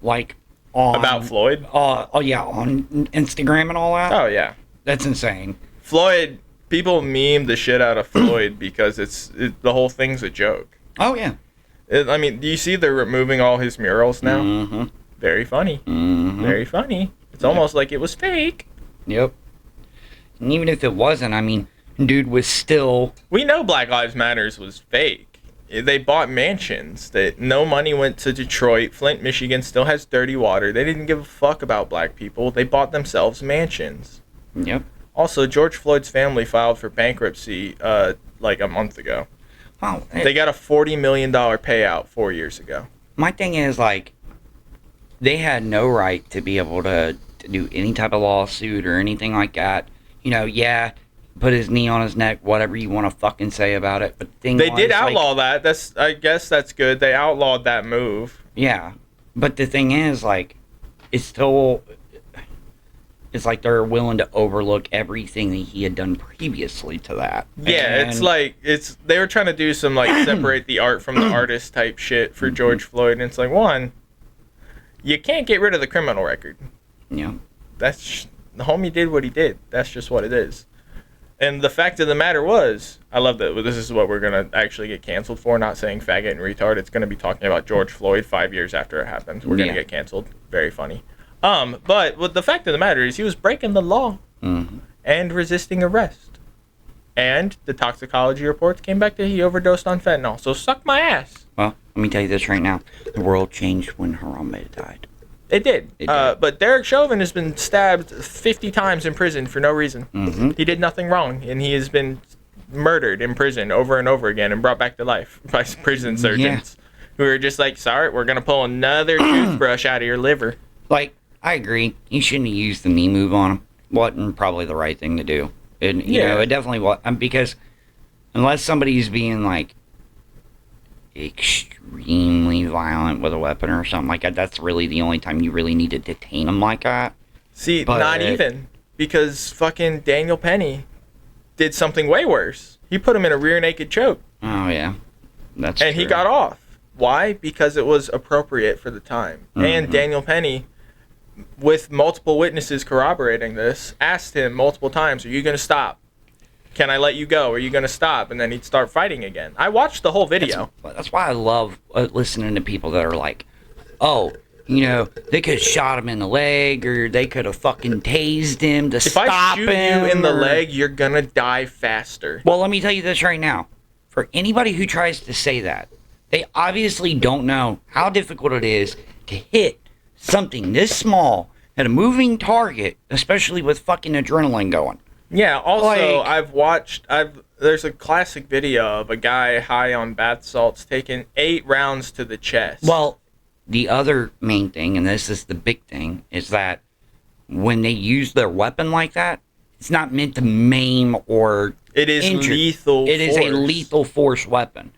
like, on... About Floyd? Oh, yeah, on Instagram and all that. Oh, yeah. That's insane. Floyd, people meme the shit out of Floyd because the whole thing's a joke. Oh, yeah. I mean, do you see they're removing all his murals now? Mm-hmm. Very funny. Mm-hmm. Very funny. It's almost like it was fake. Yep. And even if it wasn't, I mean, dude was still... We know Black Lives Matters was fake. They bought mansions. No money went to Detroit. Flint, Michigan still has dirty water. They didn't give a fuck about black people. They bought themselves mansions. Yep. Also, George Floyd's family filed for bankruptcy like a month ago. Well, They got a $40 million payout 4 years ago. my thing is, like, they had no right to be able to do any type of lawsuit or anything like that. You know, yeah, put his knee on his neck, whatever you want to fucking say about it. But the thing They was, did outlaw that. I guess that's good. They outlawed that move. Yeah, but the thing is, like, it's still... It's like they're willing to overlook everything that he had done previously to that. Yeah, And it's like they were trying to do some like separate the art from the artist type shit for George Floyd, and it's like, one, you can't get rid of the criminal record. Yeah. That's the homie did what he did. That's just what it is. And the fact of the matter was, I love that this is what we're gonna actually get canceled for. Not saying faggot and retard. It's gonna be talking about George Floyd 5 years after it happened. We're gonna get canceled. Very funny. But what the fact of the matter is, he was breaking the law and resisting arrest. And the toxicology reports came back that he overdosed on fentanyl. So suck my ass. Well, let me tell you this right now. The world changed when Harambe died. It did. It did. But Derek Chauvin has been stabbed 50 times in prison for no reason. He did nothing wrong, and he has been murdered in prison over and over again and brought back to life by prison surgeons who are just like, sorry, we're going to pull another toothbrush out of your liver. Like, I agree. You shouldn't have used the knee move on him. Wasn't probably the right thing to do. And, you know, it definitely was. Because unless somebody's being, like, extremely violent with a weapon or something like that, that's really the only time you really need to detain them like that. See, not even. Because fucking Daniel Penny did something way worse. He put him in a rear naked choke. Oh, yeah. That's And true. he got off. Why? Because it was appropriate for the time. And Daniel Penny, with multiple witnesses corroborating this, asked him multiple times, are you going to stop? Can I let you go? Are you going to stop? And then he'd start fighting again. I watched the whole video. That's why I love listening to people that are like, oh, you know, they could have shot him in the leg, or they could have fucking tased him to stop him. If I shoot you in the leg, you're going to die faster. Well, let me tell you this right now. For anybody who tries to say that, they obviously don't know how difficult it is to hit something this small at a moving target, especially with fucking adrenaline going. Yeah, also, Like, there's a classic video of a guy high on bath salts taking 8 rounds to the chest. Well, the other main thing, and this is the big thing, is that when they use their weapon like that, it's not meant to maim or it is injure. lethal It is force. a lethal force weapon.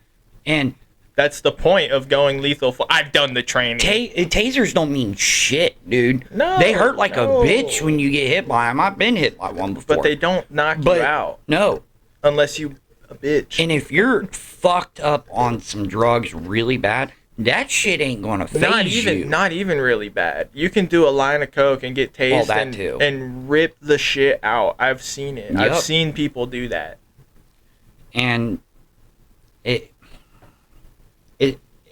And that's the point of going lethal. I've done the training. tasers don't mean shit, dude. No, they hurt like no. a bitch when you get hit by them. I've been hit by one before. But they don't knock you out. No. Unless you a bitch. And if you're fucked up on some drugs really bad, that shit ain't gonna faze you. Not even really bad. You can do a line of coke and get tased and rip the shit out. I've seen it. Yep. I've seen people do that. And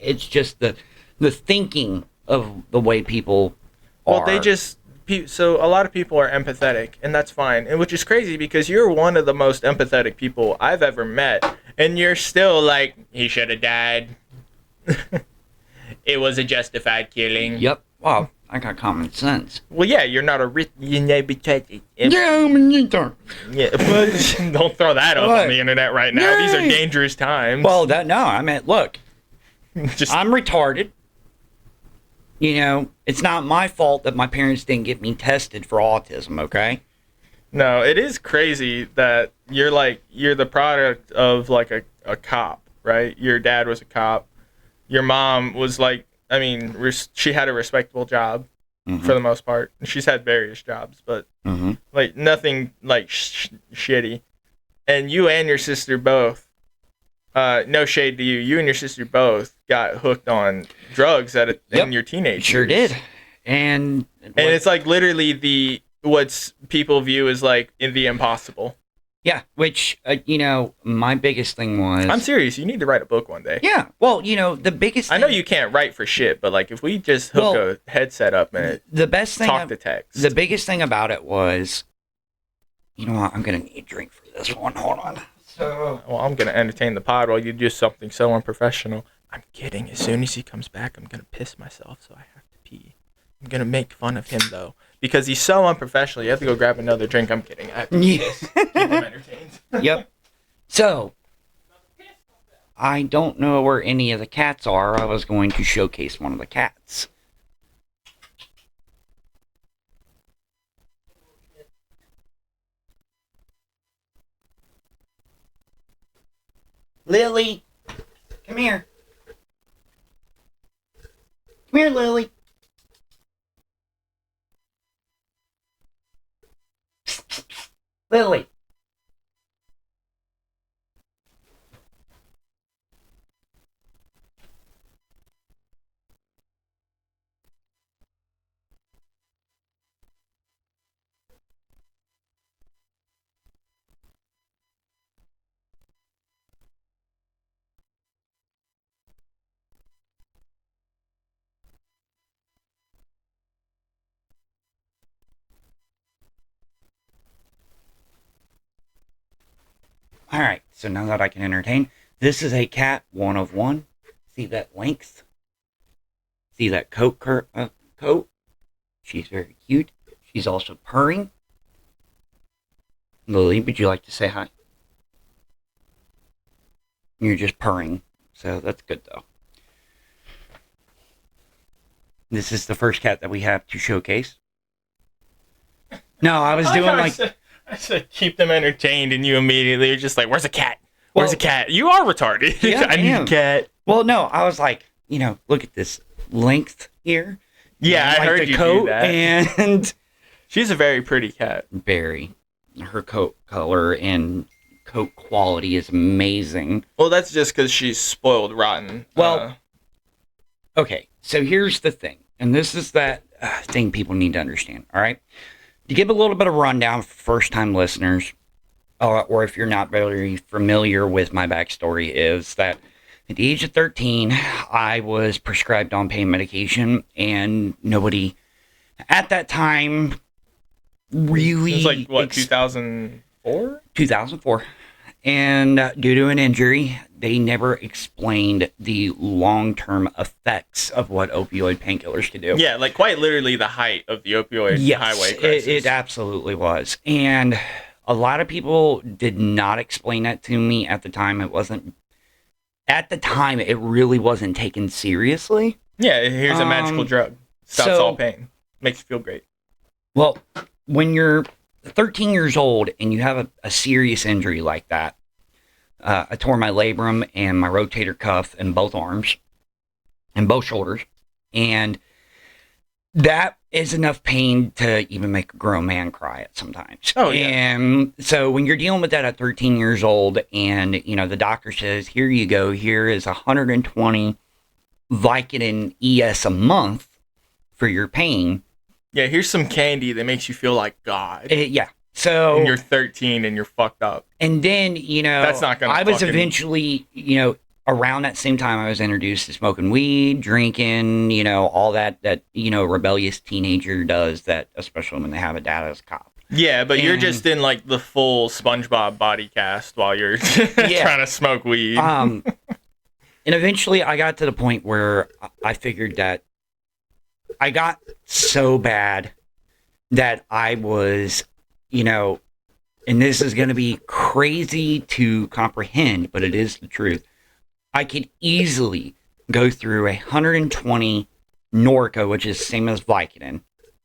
it's just the thinking of the way people are. Well, so a lot of people are empathetic, and that's fine. And which is crazy because you're one of the most empathetic people I've ever met, and you're still like, he should have died. It was a justified killing. Yep. Wow, I got common sense. Well, yeah, you're not a rich. Yeah, Yeah, I'm a retard. Yeah, but don't throw that up on the internet right now. These are dangerous times. Well, I meant, look, I'm retarded. You know, it's not my fault that my parents didn't get me tested for autism, okay? No, it is crazy that you're the product of like a cop, right? Your dad was a cop. Your mom was like, I mean, she had a respectable job for the most part. She's had various jobs, but like nothing like shitty. And you and your sister both, no shade to you, you and your sister both got hooked on drugs in your teenage Sure years. did. And it's like literally what people view as like the impossible. Yeah, which, you know, my biggest thing was... I'm serious. You need to write a book one day. Yeah, well, you know, the biggest thing... I know you can't write for shit, but, like, if we just hook a headset up and talk to text. The biggest thing about it was... You know what? I'm going to need a drink for this one. Hold on. Well, I'm going to entertain the pod while you do something so unprofessional. I'm kidding. As soon as he comes back, I'm going to piss myself, so I have to pee. I'm going to make fun of him, though. Because he's so unprofessional, you have to go grab another drink. I'm kidding. I have to piss. Keep him entertained. Yep. So, I don't know where any of the cats are. I was going to showcase one of the cats. Lily, come here. Come here, Lily. Lily. Alright, so now that I can entertain, this is a cat, one of one. See that length? See that coat? Coat? She's very cute. She's also purring. Lily, would you like to say hi? You're just purring, so that's good though. This is the first cat that we have to showcase. No, I was doing like... I said keep them entertained, and you immediately are just like, "Where's a cat? Where's a cat?" You are retarded. Yeah, I need a cat. Well, no, I was like, look at this length here. Yeah, I heard the you coat do that. And She's a very pretty cat. very. Her coat color and coat quality is amazing. Well, that's just because she's spoiled rotten. Well, okay, so here's the thing, and this is that thing people need to understand. All right. To give a little bit of rundown for first-time listeners, or if you're not very familiar with my backstory, is that at the age of 13, I was prescribed on pain medication, and nobody at that time really... It was like, what, 2004? 2004. And due to an injury, they never explained the long-term effects of what opioid painkillers could do. Yeah, like quite literally the height of the opioid highway crisis. It absolutely was. And a lot of people did not explain that to me at the time. At the time, it really wasn't taken seriously. Yeah, here's a magical drug. Stops all pain. Makes you feel great. Well, when you're 13 years old and you have a serious injury like that, I tore my labrum and my rotator cuff in both arms and both shoulders, and that is enough pain to even make a grown man cry at sometimes. Oh, yeah. And so when you're dealing with that at 13 years old and, the doctor says, here you go, here is 120 Vicodin ES a month for your pain. Yeah, here's some candy that makes you feel like God. Yeah. So and you're 13 and you're fucked up. And then, that's not gonna I was eventually, around that same time I was introduced to smoking weed, drinking, all that, rebellious teenager does that, especially when they have a dad as a cop. Yeah, but you're just in like the full SpongeBob body cast while you're trying to smoke weed. And eventually I got to the point where I figured that I got so bad that I was, and this is going to be crazy to comprehend, but it is the truth. I could easily go through 120 Norco, which is the same as Vicodin,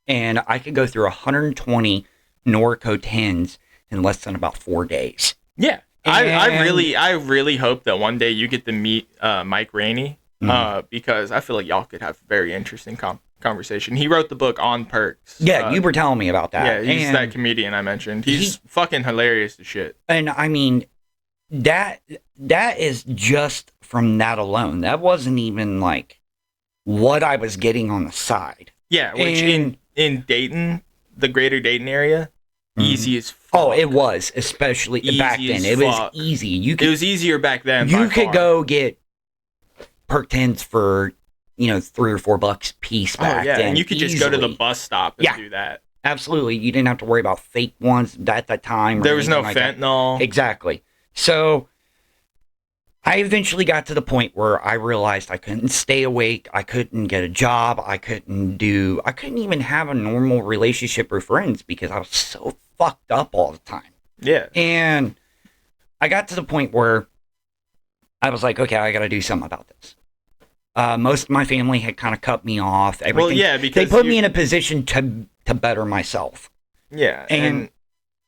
and I could go through 120 Norco 10s in less than about 4 days. Yeah. I really hope that one day you get to meet Mike Rainey, because I feel like y'all could have very interesting conversation. He wrote the book On Perks. Yeah, you were telling me about that. Yeah, he's that comedian I mentioned. He's fucking hilarious as shit. And I mean, that is just from that alone. That wasn't even like what I was getting on the side. Yeah, which in Dayton, the greater Dayton area, easy as fuck. Oh, it was, especially easy back then. It was easy. It was easier back then. You could go get perk 10s for $3 or $4 a piece back then. And you could just go to the bus stop and do that. Absolutely. You didn't have to worry about fake ones at that time. There was no fentanyl. Exactly. So I eventually got to the point where I realized I couldn't stay awake. I couldn't get a job. I couldn't even have a normal relationship with friends because I was so fucked up all the time. Yeah. And I got to the point where I was like, okay, I got to do something about this. Most of my family had kind of cut me off. Everything. Well, yeah, because they put me in a position to better myself. Yeah, and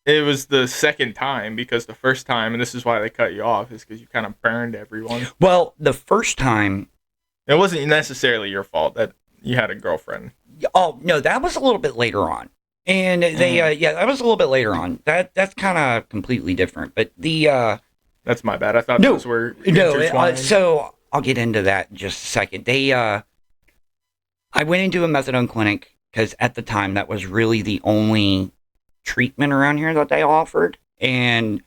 it was the second time, because the first time, and this is why they cut you off, is because you kind of burned everyone. Well, the first time, it wasn't necessarily your fault that you had a girlfriend. Oh no, that was a little bit later on, and that was a little bit later on. That's kind of completely different. But that's my bad. I thought those were intertwined. So I'll get into that in just a second. I went into a methadone clinic because at the time that was really the only treatment around here that they offered. And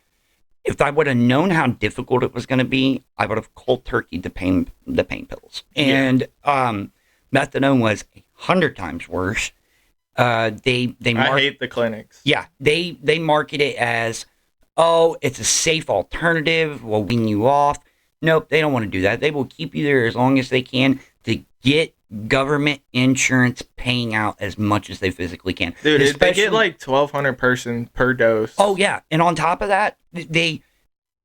if I would have known how difficult it was going to be, I would have cold turkeyed the pain pills. And methadone was 100 times worse. I hate the clinics. Yeah, they market it as, oh, it's a safe alternative. We'll wean you off. Nope, they don't want to do that. They will keep you there as long as they can to get government insurance paying out as much as they physically can. Dude, they get like 1,200 person per dose. Oh yeah, and on top of that, they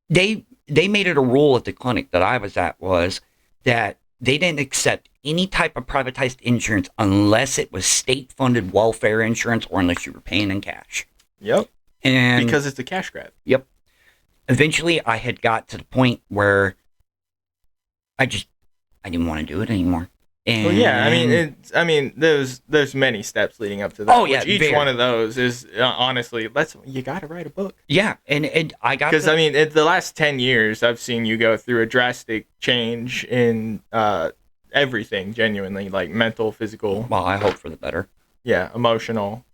made it a rule at the clinic that I was at was that they didn't accept any type of privatized insurance unless it was state-funded welfare insurance or unless you were paying in cash. Yep. And because it's a cash grab. Yep. Eventually, I had got to the point where I didn't want to do it anymore. And well, yeah, I mean, there's many steps leading up to that. Oh yeah, each one of those is honestly, you got to write a book. Yeah, and I got because in the last 10 years, I've seen you go through a drastic change in everything, genuinely, like mental, physical. Well, I hope for the better. Yeah, emotional.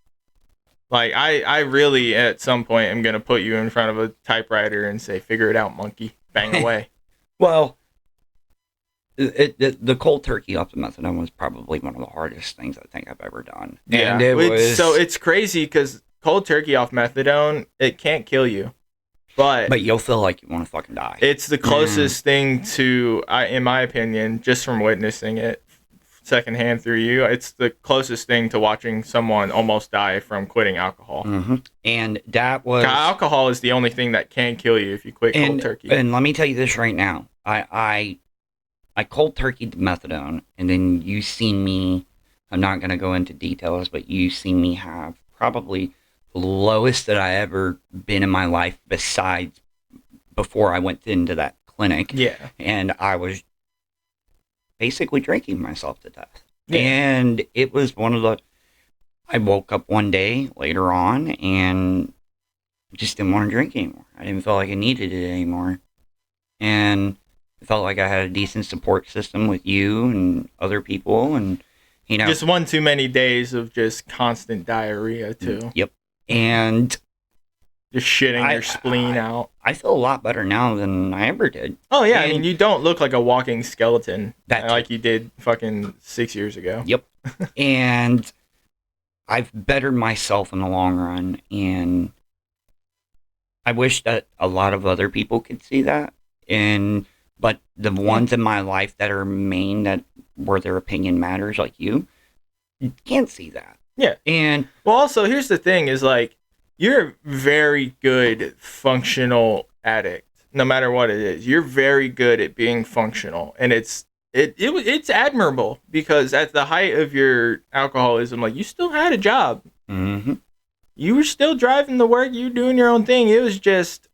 Like I really at some point am gonna put you in front of a typewriter and say, "Figure it out, monkey." Bang away. Well. The cold turkey off the methadone was probably one of the hardest things I think I've ever done. Yeah, and so it's crazy because cold turkey off methadone, it can't kill you, but you'll feel like you want to fucking die. It's the closest thing to, in my opinion, just from witnessing it secondhand through you, it's the closest thing to watching someone almost die from quitting alcohol. Mm-hmm. And that was alcohol is the only thing that can kill you if you quit cold turkey. And let me tell you this right now, I cold turkeyed the methadone, and then you seen me, I'm not going to go into details, but you seen me have probably the lowest that I ever been in my life besides before I went into that clinic. Yeah. And I was basically drinking myself to death. Yeah. And it was I woke up one day later on and just didn't want to drink anymore. I didn't feel like I needed it anymore. And I felt like I had a decent support system with you and other people, and just one too many days of just constant diarrhea too. Yep. And just shitting your spleen out. I feel a lot better now than I ever did. Oh yeah, I mean, you don't look like a walking skeleton like you did fucking 6 years ago. Yep. And I've bettered myself in the long run, and I wish that a lot of other people could see that. But the ones in my life that are main, that where their opinion matters, like you, can't see that. Yeah. And well, also here's the thing: is like you're a very good functional addict, no matter what it is. You're very good at being functional, and it's admirable because at the height of your alcoholism, like you still had a job. Mm-hmm. You were still driving to work. You were doing your own thing. It was just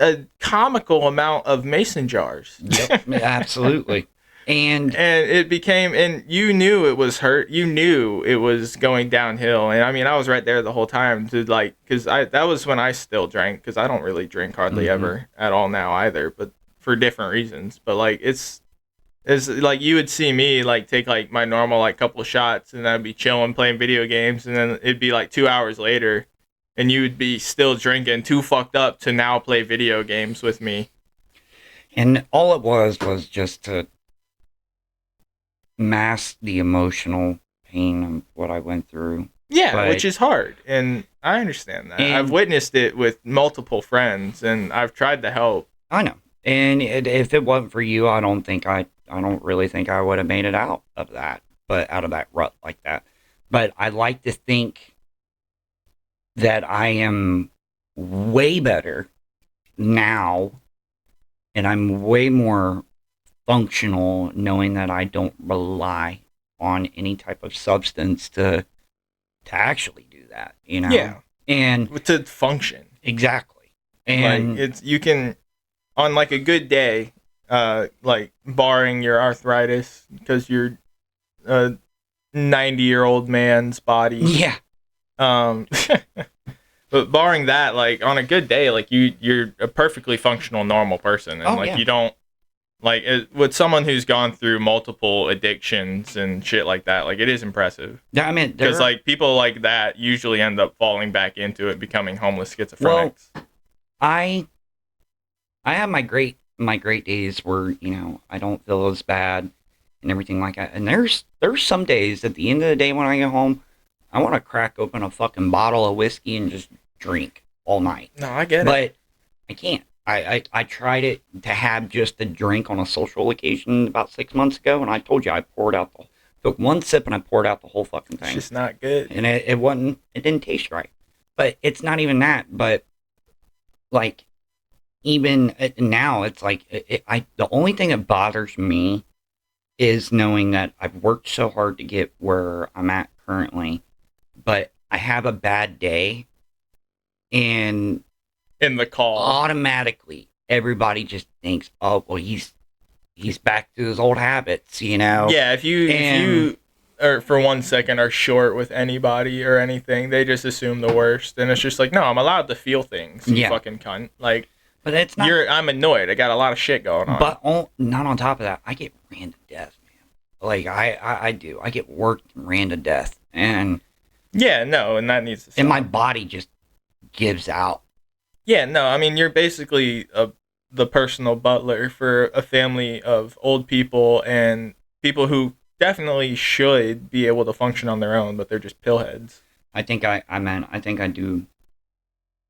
a comical amount of mason jars. Yep, absolutely. And it became, and you knew it was hurt. You knew it was going downhill. And I mean, I was right there the whole time because that was when I still drank, because I don't really drink hardly ever at all now either, but for different reasons. But like, it's like you would see me like take like my normal like couple shots, and I'd be chilling playing video games, and then it'd be like 2 hours later, and you would be still drinking, too fucked up to now play video games with me. And all it was just to mask the emotional pain of what I went through. Yeah, which is hard. And I understand that. I've witnessed it with multiple friends, and I've tried to help. I know. And if it wasn't for you, I don't really think I would have made it out of that rut like that. But I like to think that I am way better now And I'm way more functional knowing that I don't rely on any type of substance to actually do that, you know? Yeah. And To function. exactly. And like you can on like a good day, like barring your arthritis because you're a 90-year-old man's body. yeah. But barring that, like on a good day, like you're a perfectly functional normal person, and like you don't like with someone who's gone through multiple addictions and shit like that. Like it is impressive. Yeah, I mean, because like people like that usually end up falling back into it, becoming homeless schizophrenics. Well, I have my great days where, you know, I don't feel as bad and everything like that. And there's some days at the end of the day when I get home, I want to crack open a fucking bottle of whiskey and just drink all night. No, I get it. But I can't. I tried it to have just a drink on a social occasion about 6 months ago, and I told you I took one sip and I poured out the whole fucking thing. It's just not good. And it didn't taste right. But it's not even that, but like even now it's like the only thing that bothers me is knowing that I've worked so hard to get where I'm at currently, but I have a bad day, and in the call automatically everybody just thinks, oh well, he's back to his old habits, you know. Yeah, if you or for 1 second are short with anybody or anything, they just assume the worst, and it's just like, no, I'm allowed to feel things, you fucking cunt. Like, but it's not. I'm annoyed. I got a lot of shit going on. But not on top of that, I get ran to death, man. Like I do. I get worked and ran to death, and yeah, no, and that needs to stop. And my body just gives out. Yeah, no, I mean you're basically the personal butler for a family of old people and people who definitely should be able to function on their own, but they're just pillheads. I think I do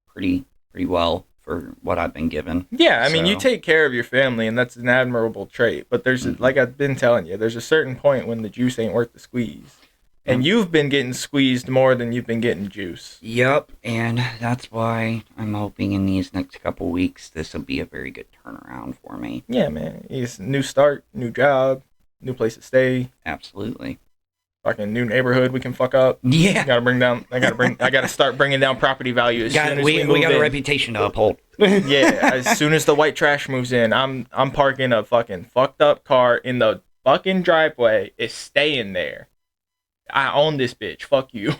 pretty well for what I've been given. Yeah, I mean, you take care of your family, and that's an admirable trait. But there's, like I've been telling you, there's a certain point when the juice ain't worth the squeeze. And you've been getting squeezed more than you've been getting juice. Yep, and that's why I'm hoping in these next couple weeks this will be a very good turnaround for me. Yeah, man. It's a new start, new job, new place to stay. Absolutely. Fucking new neighborhood we can fuck up. Yeah. I gotta start bringing down property value as soon as we move in. We got a reputation to uphold. Yeah, as soon as the white trash moves in, I'm parking a fucking fucked up car in the fucking driveway. It's staying there. I own this bitch. Fuck you.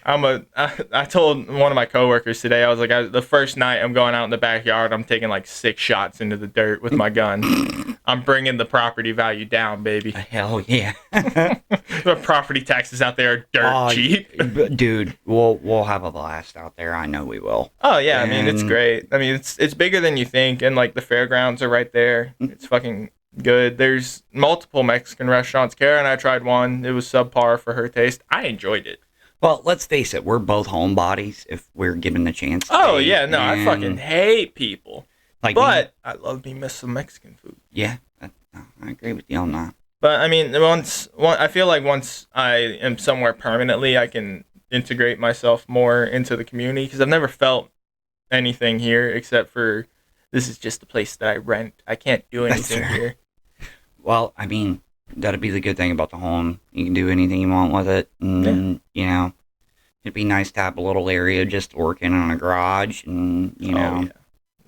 I told one of my coworkers today, I was like, the first night I'm going out in the backyard, I'm taking like 6 shots into the dirt with my gun. I'm bringing the property value down, baby. Hell yeah. The property taxes out there are dirt cheap. Dude, we'll have a blast out there. I know we will. Oh yeah, I mean, it's great. I mean, it's bigger than you think, and like the fairgrounds are right there. It's fucking good. There's multiple Mexican restaurants. Kara and I tried one. It was subpar for her taste. I enjoyed it. Well, let's face it, we're both homebodies if we're given the chance. Oh yeah, no, I fucking hate people. But I love me some Mexican food. Yeah, I agree with you on that. But I mean, I feel like once I am somewhere permanently, I can integrate myself more into the community, because I've never felt anything here except for this is just the place that I rent. I can't do anything here. Well, I mean, that'd be the good thing about the home. You can do anything you want with it. And, you know, it'd be nice to have a little area just working on a garage and, you know. Yeah.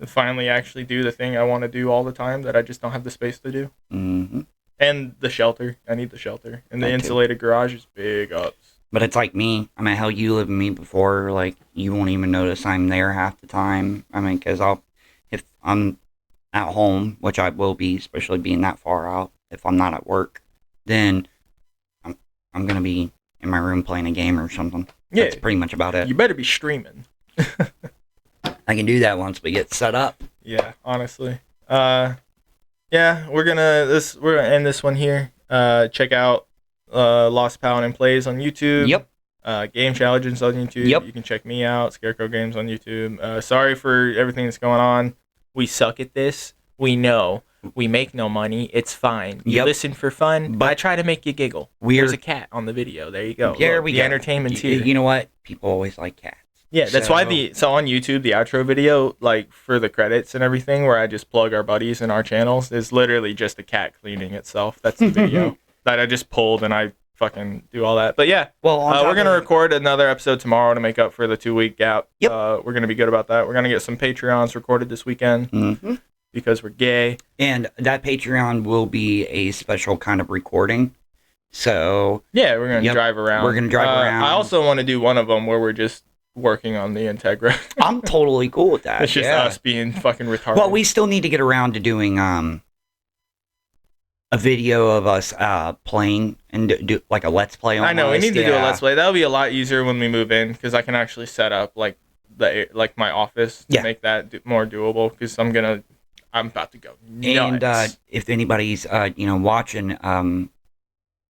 Finally actually do the thing I want to do all the time that I just don't have the space to do. Mm-hmm. And the shelter. I need the shelter. And the insulated garage is big ups. But it's like me. I mean, hell, you live with me before. Like, you won't even notice I'm there half the time. I mean, because if I'm at home, which I will be, especially being that far out, if I'm not at work, then I'm going to be in my room playing a game or something. Yeah. That's pretty much about it. You better be streaming. I can do that once we get set up. Yeah, honestly. Yeah, we're gonna end this one here. Check out Lost Paladin Plays on YouTube. Yep. Game Challenges on YouTube. Yep. You can check me out, Scarecrow Games on YouTube. Sorry for everything that's going on. We suck at this. We know. We make no money. It's fine. You listen for fun, but I try to make you giggle. There's a cat on the video. There you go. There we go. The entertainment's here. You know what? People always like cats. Yeah, that's why so on YouTube, the outro video, like for the credits and everything, where I just plug our buddies and our channels, is literally just a cat cleaning itself. That's the video that I just pulled and I fucking do all that. But yeah, Well, we're going to record another episode tomorrow to make up for the 2-week gap. Yep. We're going to be good about that. We're going to get some Patreons recorded this weekend because we're gay. And that Patreon will be a special kind of recording. So yeah, we're going to drive around. We're going to drive around. I also want to do one of them where we're just working on the Integra. I'm totally cool with that. It's just us being fucking retarded. Well, we still need to get around to doing a video of us playing and do like a let's play. I know we need to do a let's play. That'll be a lot easier when we move in because I can actually set up like my office to make that more doable. Because I'm about to go nuts. And if anybody's watching,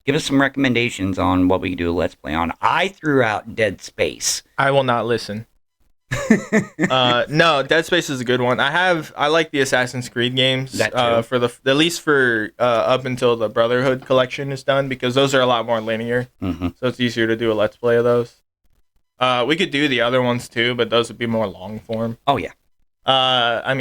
give us some recommendations on what we can do a let's play on. I threw out Dead Space. I will not listen. No, Dead Space is a good one. I like the Assassin's Creed games for at least for up until the Brotherhood collection is done because those are a lot more linear. So it's easier to do a let's play of those. We could do the other ones too, but those would be more long form. Oh yeah. I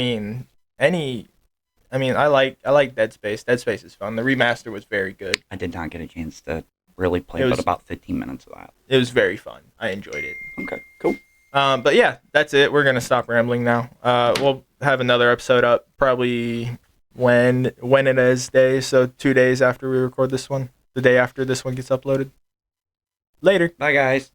like Dead Space. Dead Space is fun. The remaster was very good. I did not get a chance to really play but about 15 minutes of that. It was very fun. I enjoyed it. Okay, cool. But yeah, that's it. We're gonna stop rambling now. We'll have another episode up probably when it is day, so 2 days after we record this one. The day after this one gets uploaded. Later. Bye guys.